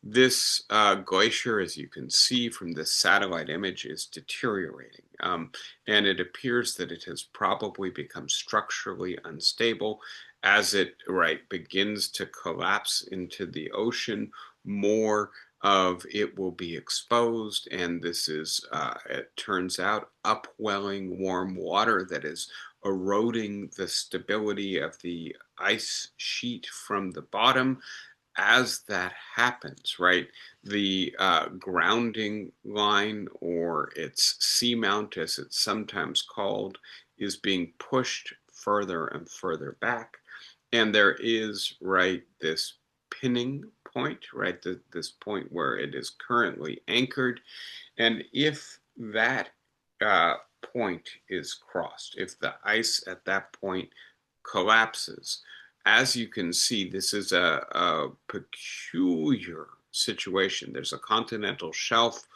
Speaker 1: this glacier, as you can see from this satellite image, is deteriorating. And it appears that it has probably become structurally unstable as it, right, begins to collapse into the ocean. More of it will be exposed, and this is, it turns out, upwelling warm water that is eroding the stability of the ice sheet from the bottom. As that happens, right, the grounding line, or its seamount, as it's sometimes called, is being pushed further and further back. And there is, right, this pinning point, right? This point where it is currently anchored. And if that uh, point is crossed, if the ice at that point collapses, as you can see, this is a peculiar situation. There's a continental shelf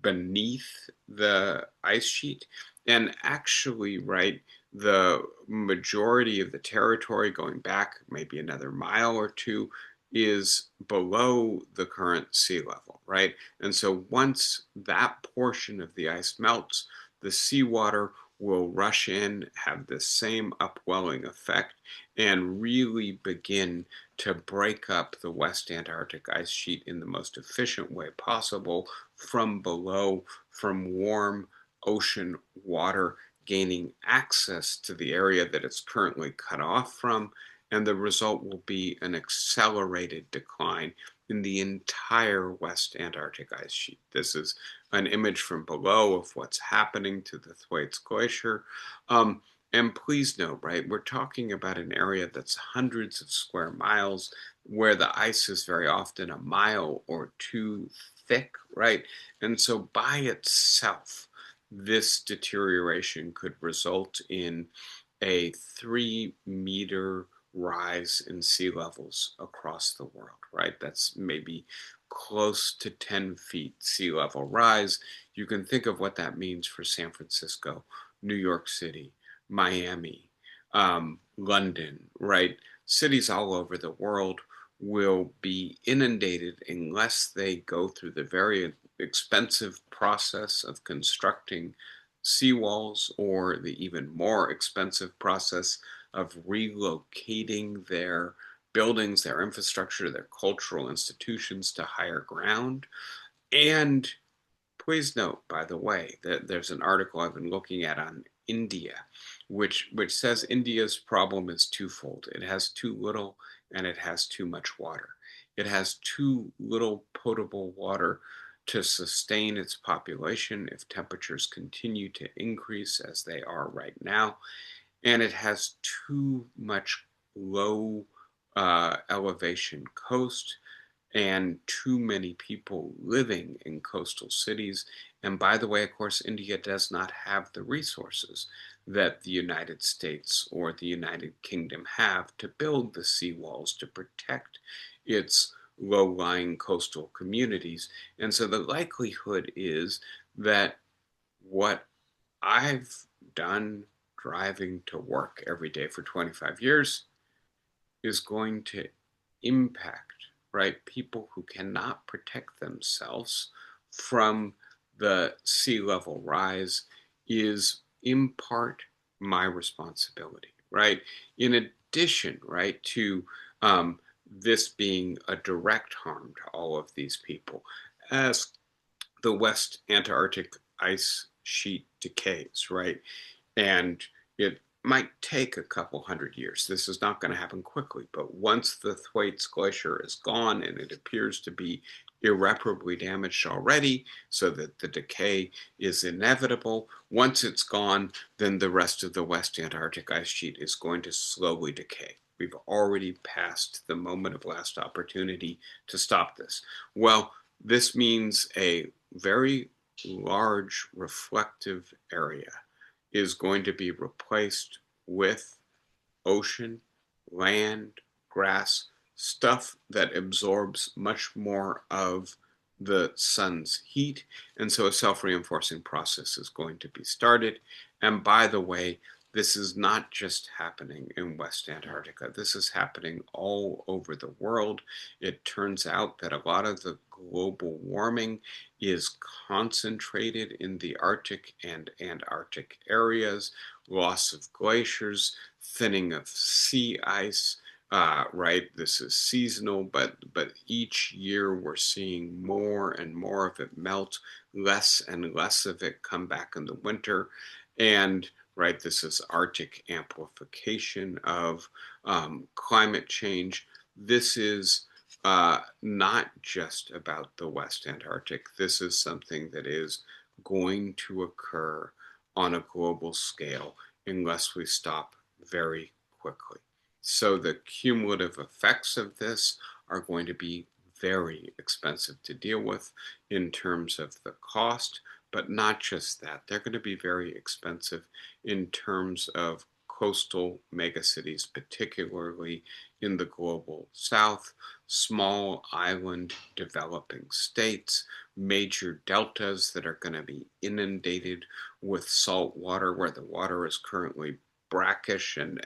Speaker 1: beneath the ice sheet. And actually, right, the majority of the territory going back maybe another mile or two is below the current sea level, right? And so once that portion of the ice melts, the seawater will rush in, have the same upwelling effect, and really begin to break up the West Antarctic ice sheet in the most efficient way possible from below, from warm ocean water gaining access to the area that it's currently cut off from. And the result will be an accelerated decline in the entire West Antarctic ice sheet. This is an image from below of what's happening to the Thwaites Glacier. Um, and please note, right, we're talking about an area that's hundreds of square miles where the ice is very often a mile or two thick, right? And so by itself, this deterioration could result in a 3 meter rise in sea levels across the world, right? That's maybe close to 10 feet sea level rise. You can think of what that means for San Francisco, New York City, Miami, London, right? Cities all over the world will be inundated unless they go through the very expensive process of constructing seawalls or the even more expensive process of relocating their buildings, their infrastructure, their cultural institutions to higher ground. And please note, by the way, that there's an article I've been looking at on India, which says India's problem is twofold. It has too little and it has too much water. It has too little potable water to sustain its population if temperatures continue to increase as they are right now, and it has too much low elevation coast and too many people living in coastal cities. And by the way, of course, India does not have the resources that the United States or the United Kingdom have to build the seawalls to protect its low-lying coastal communities. And so the likelihood is that what I've done driving to work every day for 25 years is going to impact, right, people who cannot protect themselves from the sea level rise is in part my responsibility, right? In addition, right, to this being a direct harm to all of these people, as the West Antarctic ice sheet decays, right? And it might take a couple hundred years. This is not going to happen quickly, but once the Thwaites Glacier is gone, and it appears to be irreparably damaged already, so that the decay is inevitable, once it's gone, then the rest of the West Antarctic ice sheet is going to slowly decay. We've already passed the moment of last opportunity to stop this. Well, this means a very large reflective area is going to be replaced with ocean, land, grass, stuff that absorbs much more of the sun's heat. And so a self-reinforcing process is going to be started. And by the way, this is not just happening in West Antarctica. This is happening all over the world. It turns out that a lot of the global warming is concentrated in the Arctic and Antarctic areas, loss of glaciers, thinning of sea ice, right? This is seasonal, but each year we're seeing more and more of it melt, less and less of it come back in the winter, and right, this is Arctic amplification of climate change. This is not just about the West Antarctic. This is something that is going to occur on a global scale unless we stop very quickly. So the cumulative effects of this are going to be very expensive to deal with in terms of the cost, but not just that. They're going to be very expensive in terms of coastal megacities, particularly in the global south, small island developing states, major deltas that are going to be inundated with salt water where the water is currently brackish, and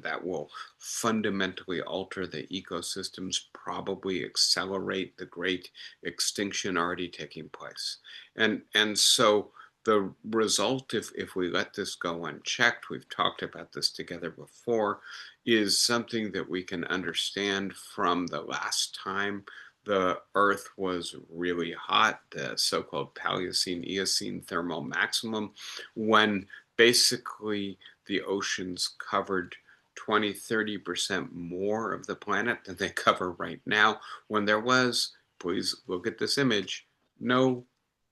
Speaker 1: that will fundamentally alter the ecosystems, probably accelerate the great extinction already taking place. And so the result, if we let this go unchecked, we've talked about this together before, is something that we can understand from the last time the Earth was really hot, the so-called Paleocene-Eocene thermal maximum, when basically the oceans covered 20-30% more of the planet than they cover right now, when there was, please look at this image, no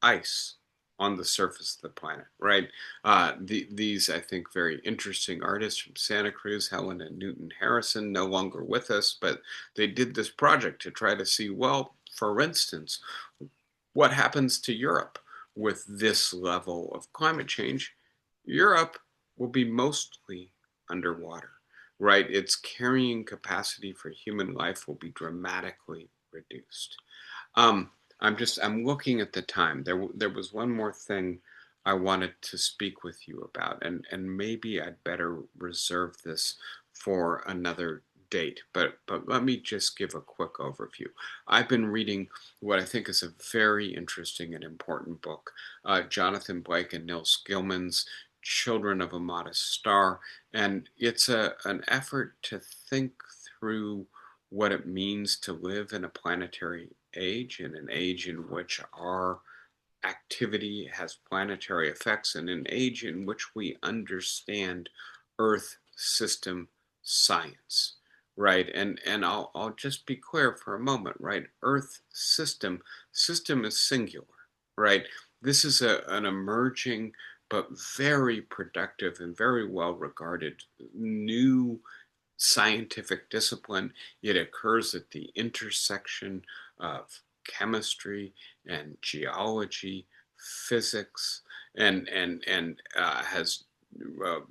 Speaker 1: ice on the surface of the planet, right? These, I think, very interesting artists from Santa Cruz, Helen and Newton Harrison, no longer with us, but they did this project to try to see, well, for instance, what happens to Europe with this level of climate change? Europe will be mostly underwater, right? Its carrying capacity for human life will be dramatically reduced. Um, I'm looking at the time. There was one more thing I wanted to speak with you about, and maybe I'd better reserve this for another date. But let me just give a quick overview. I've been reading what I think is a very interesting and important book, Jonathan Blake and Nils Gilman's Children of a Modest Star, and it's an effort to think through what it means to live in a planetary age, in an age in which our activity has planetary effects, and an age in which we understand Earth system science, right? And I'll just be clear for a moment, right? Earth system is singular, right? This is an emerging but very productive and very well regarded new scientific discipline. It occurs at the intersection of chemistry and geology, physics, and has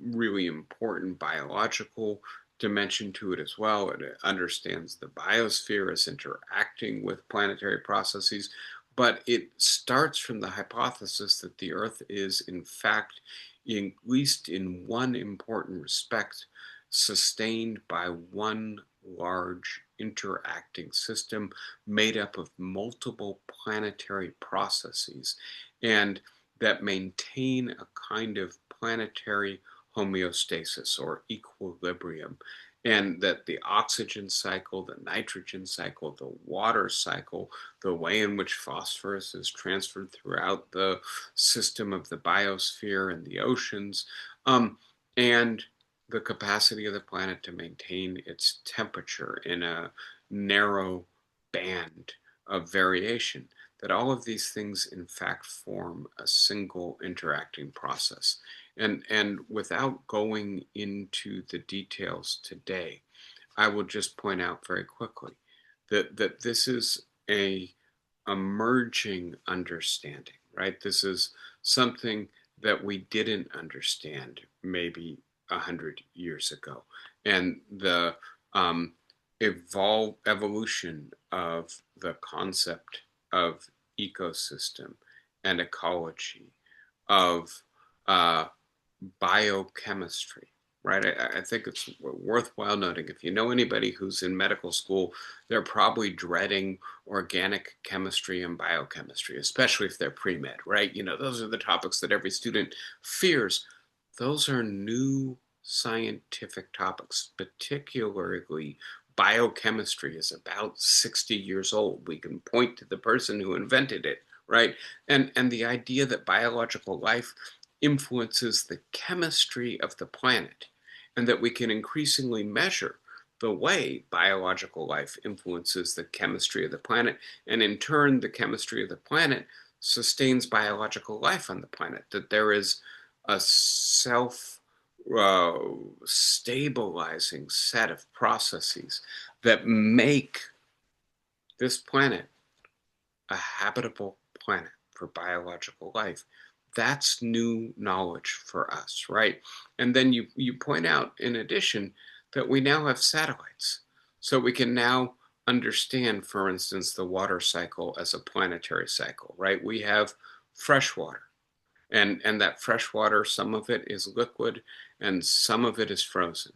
Speaker 1: really important biological dimension to it as well. It understands the biosphere as interacting with planetary processes, but it starts from the hypothesis that the Earth is, in fact, at least in one important respect, sustained by one large interacting system made up of multiple planetary processes, and that maintain a kind of planetary homeostasis or equilibrium, and that the oxygen cycle, the nitrogen cycle, the water cycle, the way in which phosphorus is transferred throughout the system of the biosphere and the oceans, and the capacity of the planet to maintain its temperature in a narrow band of variation, that all of these things in fact form a single interacting process. And without going into the details today, I will just point out very quickly that this is a emerging understanding, right? This is something that we didn't understand maybe 100 years ago, and the evolution of the concept of ecosystem and ecology, of uh, biochemistry, right? I think it's worthwhile noting, if you know anybody who's in medical school, they're probably dreading organic chemistry and biochemistry, especially if they're pre-med, right? You know, those are the topics that every student fears. Those are new scientific topics, particularly biochemistry is about 60 years old. We can point to the person who invented it, right? And the idea that biological life influences the chemistry of the planet, and that we can increasingly measure the way biological life influences the chemistry of the planet, and in turn, the chemistry of the planet sustains biological life on the planet, that there is a self stabilizing set of processes that make this planet a habitable planet for biological life. That's new knowledge for us, right? And then you point out, in addition, that we now have satellites. So we can now understand, for instance, the water cycle as a planetary cycle, right? We have fresh water. And that fresh water, some of it is liquid and some of it is frozen.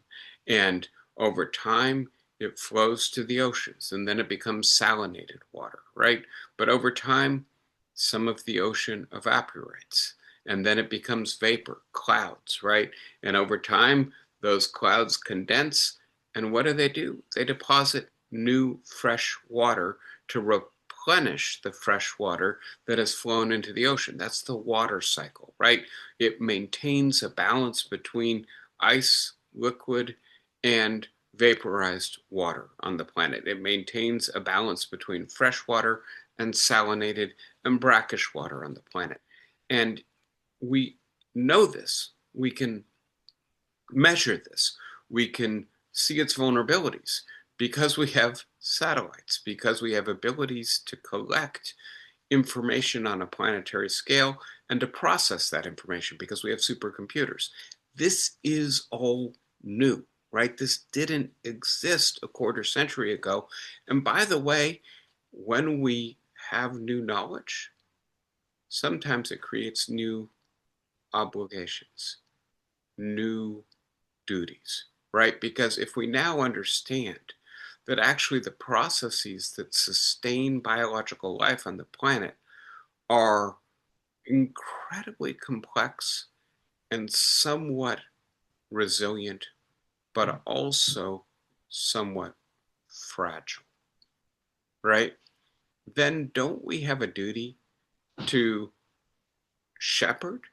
Speaker 1: And over time, it flows to the oceans and then it becomes salinated water, right? But over time, some of the ocean evaporates and then it becomes vapor, clouds, right? And over time, those clouds condense. And what do? They deposit new fresh water to replenish the fresh water that has flown into the ocean. That's the water cycle, right? It maintains a balance between ice, liquid, and vaporized water on the planet. It maintains a balance between fresh water and salinated and brackish water on the planet. And we know this. We can measure this. We can see its vulnerabilities because we have satellites, because we have abilities to collect information on a planetary scale and to process that information because we have supercomputers. This is all new, right? This didn't exist a quarter century ago. And by the way, when we have new knowledge, sometimes it creates new obligations, new duties, right? Because if we now understand that actually the processes that sustain biological life on the planet are incredibly complex and somewhat resilient, but also somewhat fragile, right? Then don't we have a duty to shepherd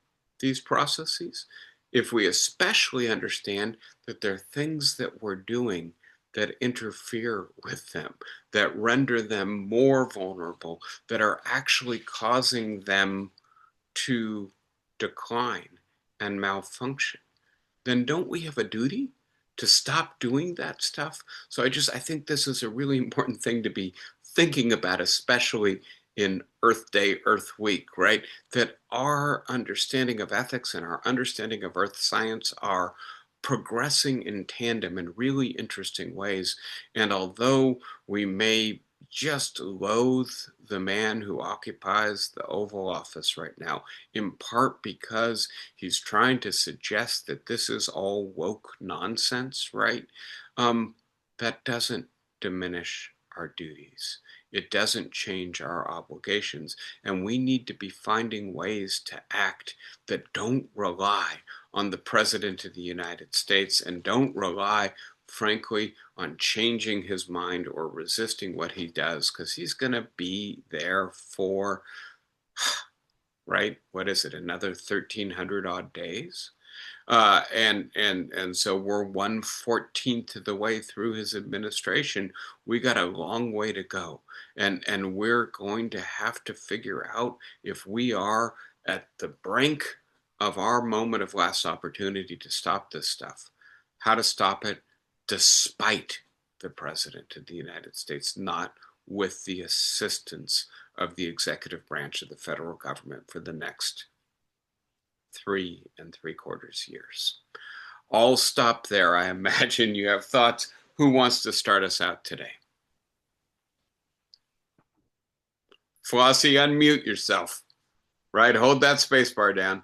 Speaker 1: these processes if we especially understand that there are things that we're doing that interfere with them, that render them more vulnerable, that are actually causing them to decline and malfunction, then don't we have a duty to stop doing that stuff? So I think this is a really important thing to be thinking about, especially in Earth Day, Earth Week, right? That our understanding of ethics and our understanding of Earth science are progressing in tandem in really interesting ways. And although we may just loathe the man who occupies the Oval Office right now, in part because he's trying to suggest that this is all woke nonsense, right? That doesn't diminish our duties. It doesn't change our obligations. And we need to be finding ways to act that don't rely on the President of the United States and don't rely, frankly, on changing his mind or resisting what he does, because he's going to be there for, right? What is it, another 1,300 odd days? And so we're 1/14th of the way through his administration. We got a long way to go, and we're going to have to figure out if we are at the brink of our moment of last opportunity to stop this stuff, how to stop it despite the President of the United States, not with the assistance of the executive branch of the federal government for the next 3.75 years. I'll stop there. I imagine you have thoughts. Who wants to start us out today? Flossie, unmute yourself. Right? Hold that space bar down.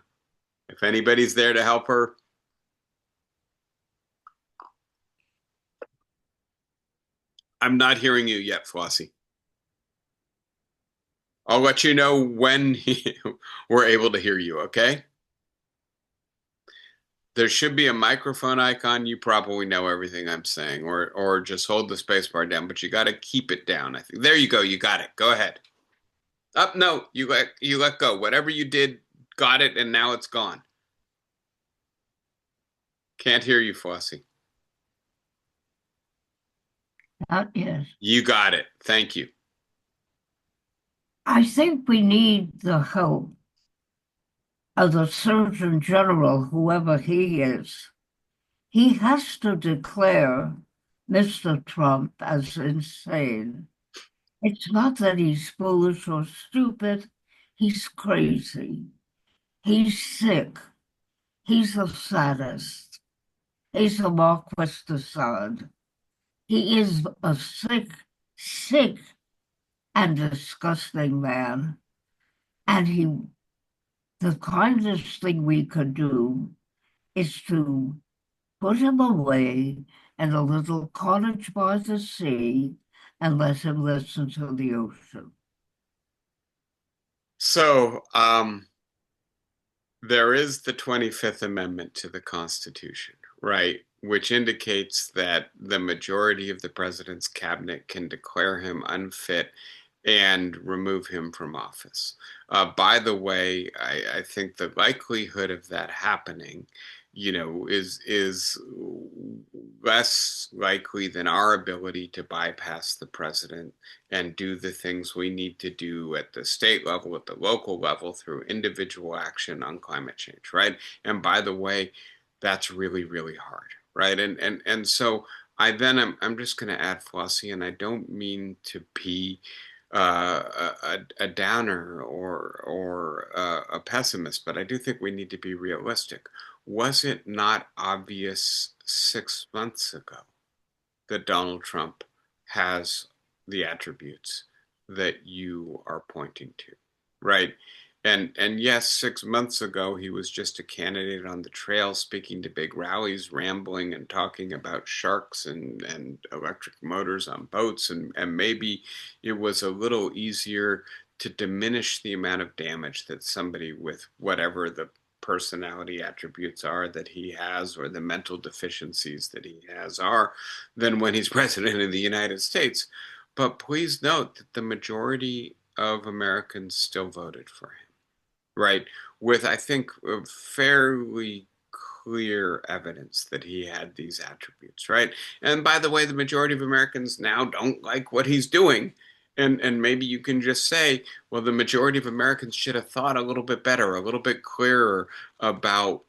Speaker 1: If anybody's there to help her. I'm not hearing you yet, Flossie. I'll let you know when we're able to hear you, okay? There should be a microphone icon. You probably know everything I'm saying, or just hold the space bar down, but you got to keep it down. I think there you go. You got it. Go ahead. Up, no, you let go. Whatever you did, got it, and now it's gone. Can't hear you, Flossie.
Speaker 2: Yes.
Speaker 1: You got it. Thank you.
Speaker 2: I think we need the help of the Surgeon General, whoever he is. He has to declare Mr. Trump as insane, It's not that he's foolish or stupid. He's crazy. He's sick. He's a sadist. He's a Marquis de Sade. He is a sick, sick, and disgusting man. And the kindest thing we could do is to put him away in a little cottage by the sea and let him listen to the ocean.
Speaker 1: So, there is the 25th Amendment to the Constitution, right? Which indicates that the majority of the president's cabinet can declare him unfit and remove him from office. By the way, I think the likelihood of that happening, is less likely than our ability to bypass the president and do the things we need to do at the state level, at the local level, through individual action on climate change, right? And by the way, that's really, really hard, right? And so I'm just going to add, Flossie, and I don't mean to be a downer or a pessimist, but I do think we need to be realistic. Was it not obvious 6 months ago that Donald Trump has the attributes that you are pointing to, right? And yes, 6 months ago he was just a candidate on the trail, speaking to big rallies, rambling and talking about sharks and electric motors on boats, and maybe it was a little easier to diminish the amount of damage that somebody with whatever the personality attributes are that he has or the mental deficiencies that he has are than when he's president of the United States. But please note that the majority of Americans still voted for him, right? With, I think, fairly clear evidence that he had these attributes, right? And by the way, the majority of Americans now don't like what he's doing. And maybe you can just say, well, the majority of Americans should have thought a little bit better, a little bit clearer about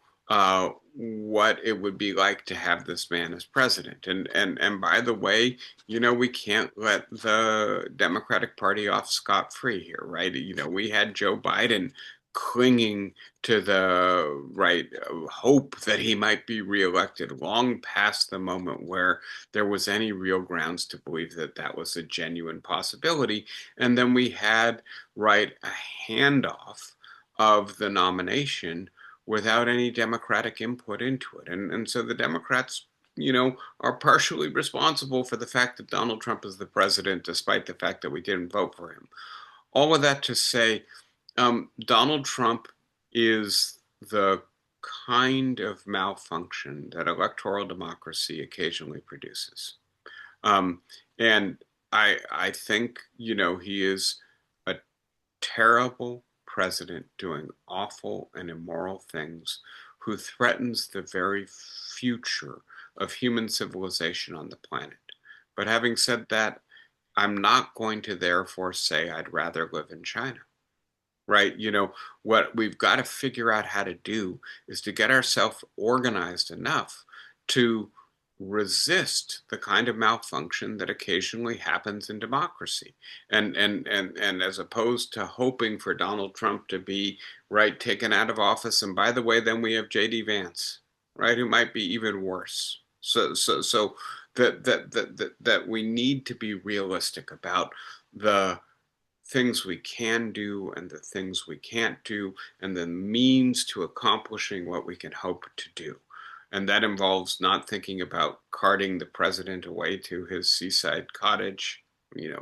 Speaker 1: what it would be like to have this man as president. And by the way, we can't let the Democratic Party off scot-free here, right? We had Joe Biden clinging to the right hope that he might be reelected long past the moment where there was any real grounds to believe that that was a genuine possibility. And then we had right a handoff of the nomination without any Democratic input into it. And so the Democrats, are partially responsible for the fact that Donald Trump is the president, despite the fact that we didn't vote for him. All of that to say, Donald Trump is the kind of malfunction that electoral democracy occasionally produces. Um, and I think, he is a terrible president doing awful and immoral things who threatens the very future of human civilization on the planet. But having said that, I'm not going to therefore say I'd rather live in China, right? What we've got to figure out how to do is to get ourselves organized enough to resist the kind of malfunction that occasionally happens in democracy. And as opposed to hoping for Donald Trump to be right taken out of office, and by the way, then we have JD Vance, right, who might be even worse. So that we need to be realistic about the things we can do and the things we can't do, and the means to accomplishing what we can hope to do. And that involves not thinking about carting the president away to his seaside cottage,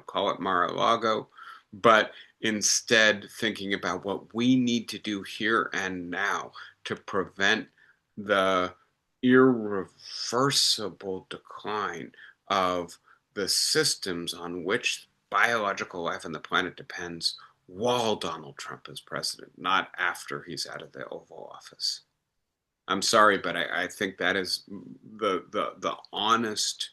Speaker 1: call it Mar-a-Lago, but instead thinking about what we need to do here and now to prevent the irreversible decline of the systems on which biological life on the planet depends while Donald Trump is president, not after he's out of the Oval Office. I'm sorry, but I think that is the honest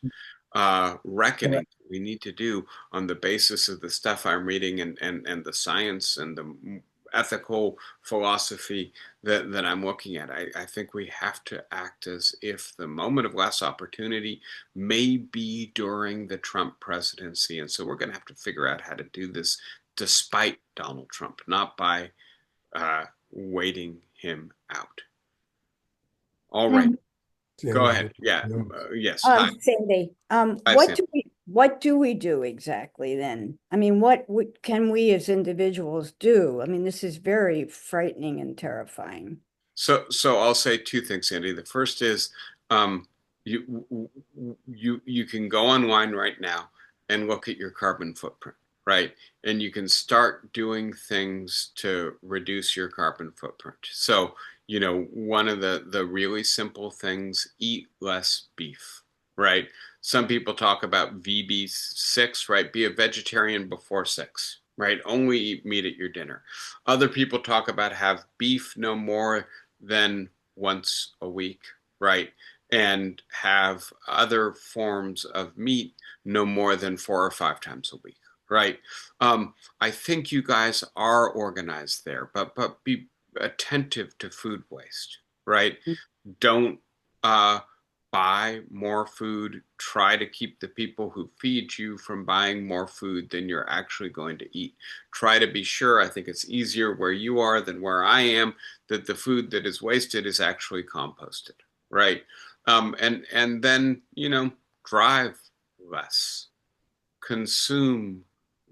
Speaker 1: reckoning we need to do on the basis of the stuff I'm reading and the science and the ethical philosophy that I'm looking at. I think we have to act as if the moment of last opportunity may be during the Trump presidency. And so we're going to have to figure out how to do this despite Donald Trump, not by waiting him out. All right.
Speaker 2: Mhm.
Speaker 1: Go
Speaker 3: Sandy,
Speaker 1: ahead. Yeah.
Speaker 3: no.
Speaker 1: Yes. Hi.
Speaker 4: Cindy,
Speaker 1: Hi, Sam.
Speaker 4: what do we do exactly then? I mean, can we as individuals do? I mean, this is very frightening and terrifying.
Speaker 1: So I'll say two things, Sandy. The first is um, you can go online right now and look at your carbon footprint, right? And you can start doing things to reduce your carbon footprint. So, one of the really simple things, eat less beef, right? Some people talk about VB6, right? Be a vegetarian before six, right? Only eat meat at your dinner. Other people talk about have beef no more than once a week, right? And have other forms of meat no more than 4 or 5 times a week, right? I think you guys are organized there, but be attentive to food waste, right? Don't uh, buy more food. Try to keep the people who feed you from buying more food than you're actually going to eat. Try to be sure, I think it's easier where you are than where I am, that the food that is wasted is actually composted, right? And then, drive less, consume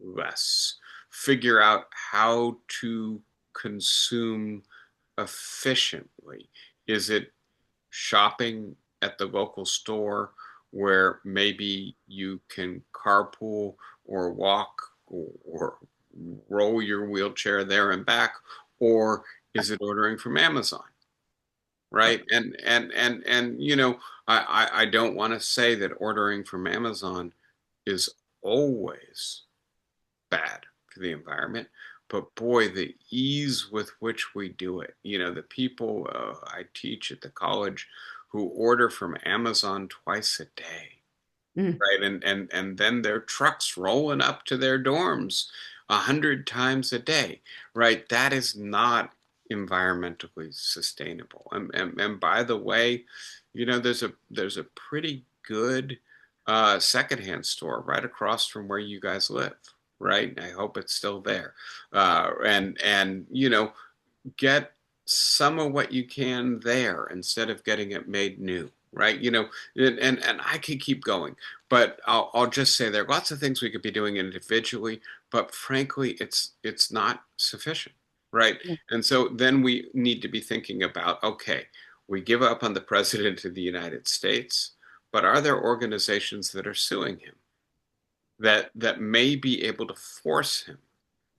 Speaker 1: less, figure out how to consume efficiently. Is it shopping at the local store where maybe you can carpool or walk or roll your wheelchair there and back, or is it ordering from Amazon? Right. And I don't want to say that ordering from Amazon is always bad for the environment. But boy, the ease with which we do it, the people I teach at the college who order from Amazon twice a day,
Speaker 4: Mm.
Speaker 1: right? And then their trucks rolling up to their dorms 100 times a day, right? That is not environmentally sustainable. And by the way, there's a pretty good secondhand store right across from where you guys live, right? I hope it's still there. And get some of what you can there instead of getting it made new, right? And I could keep going, but I'll just say there are lots of things we could be doing individually, but frankly, it's not sufficient, right?
Speaker 4: Yeah.
Speaker 1: And so then we need to be thinking about, okay, we give up on the president of the United States, but are there organizations that are suing him that may be able to force him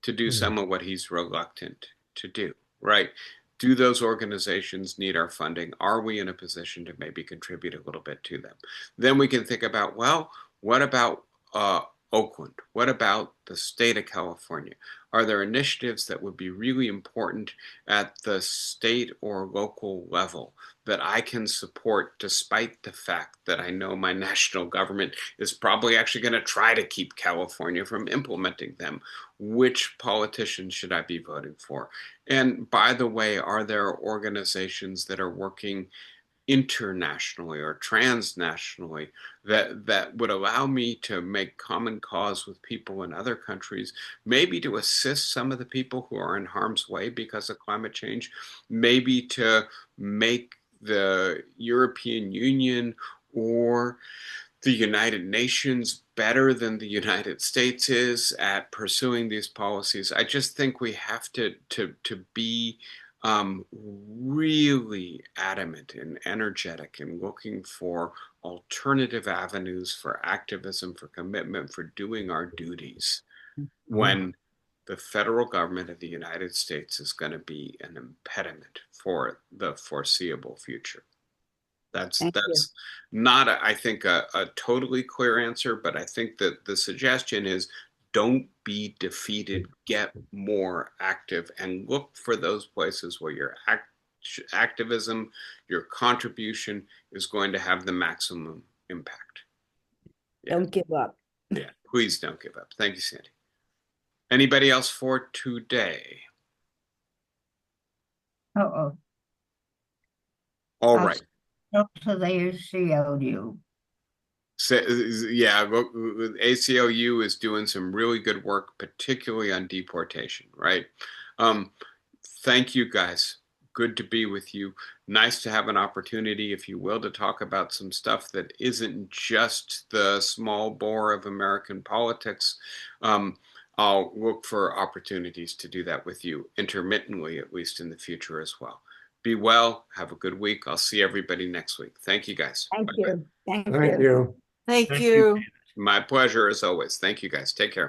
Speaker 1: to do
Speaker 3: Hmm.
Speaker 1: some of what he's reluctant to do, right? Do those organizations need our funding? Are we in a position to maybe contribute a little bit to them? Then we can think about, well, what about Oakland? What about the state of California? Are there initiatives that would be really important at the state or local level that I can support despite the fact that I know my national government is probably actually going to try to keep California from implementing them? Which politicians should I be voting for? And by the way, are there organizations that are working internationally or transnationally that would allow me to make common cause with people in other countries, maybe to assist some of the people who are in harm's way because of climate change, maybe to make the European Union or the United Nations better than the United States is at pursuing these policies. I just think we have to be really adamant and energetic in looking for alternative avenues for activism, for commitment, for doing our duties
Speaker 3: Hmm.
Speaker 1: when the federal government of the United States is going to be an impediment for the foreseeable future. That's
Speaker 4: Thank you.
Speaker 1: that's not, I think, a totally clear answer, but I think that the suggestion is don't be defeated, get more active, and look for those places where your activism, your contribution is going to have the maximum impact. Yeah,
Speaker 4: Don't give up.
Speaker 1: yeah. Please don't give up. Thank you, Sandy. Anybody else for today?
Speaker 2: Uh-oh.
Speaker 1: All
Speaker 2: I'll
Speaker 1: right.
Speaker 2: talk to the ACLU.
Speaker 1: So, yeah, ACLU is doing some really good work, particularly on deportation, right? Um, Thank you guys. Good to be with you. Nice to have an opportunity, if you will, to talk about some stuff that isn't just the small bore of American politics. Um, I'll look for opportunities to do that with you intermittently, at least in the future as well. Be well. Have a good week. I'll see everybody next week. Thank you guys.
Speaker 4: Thank
Speaker 1: Bye-bye.
Speaker 4: you. Thank
Speaker 3: Thank
Speaker 4: you.
Speaker 3: you.
Speaker 5: Thank
Speaker 3: Thank
Speaker 5: you.
Speaker 1: My pleasure as always. Thank you guys. Take care.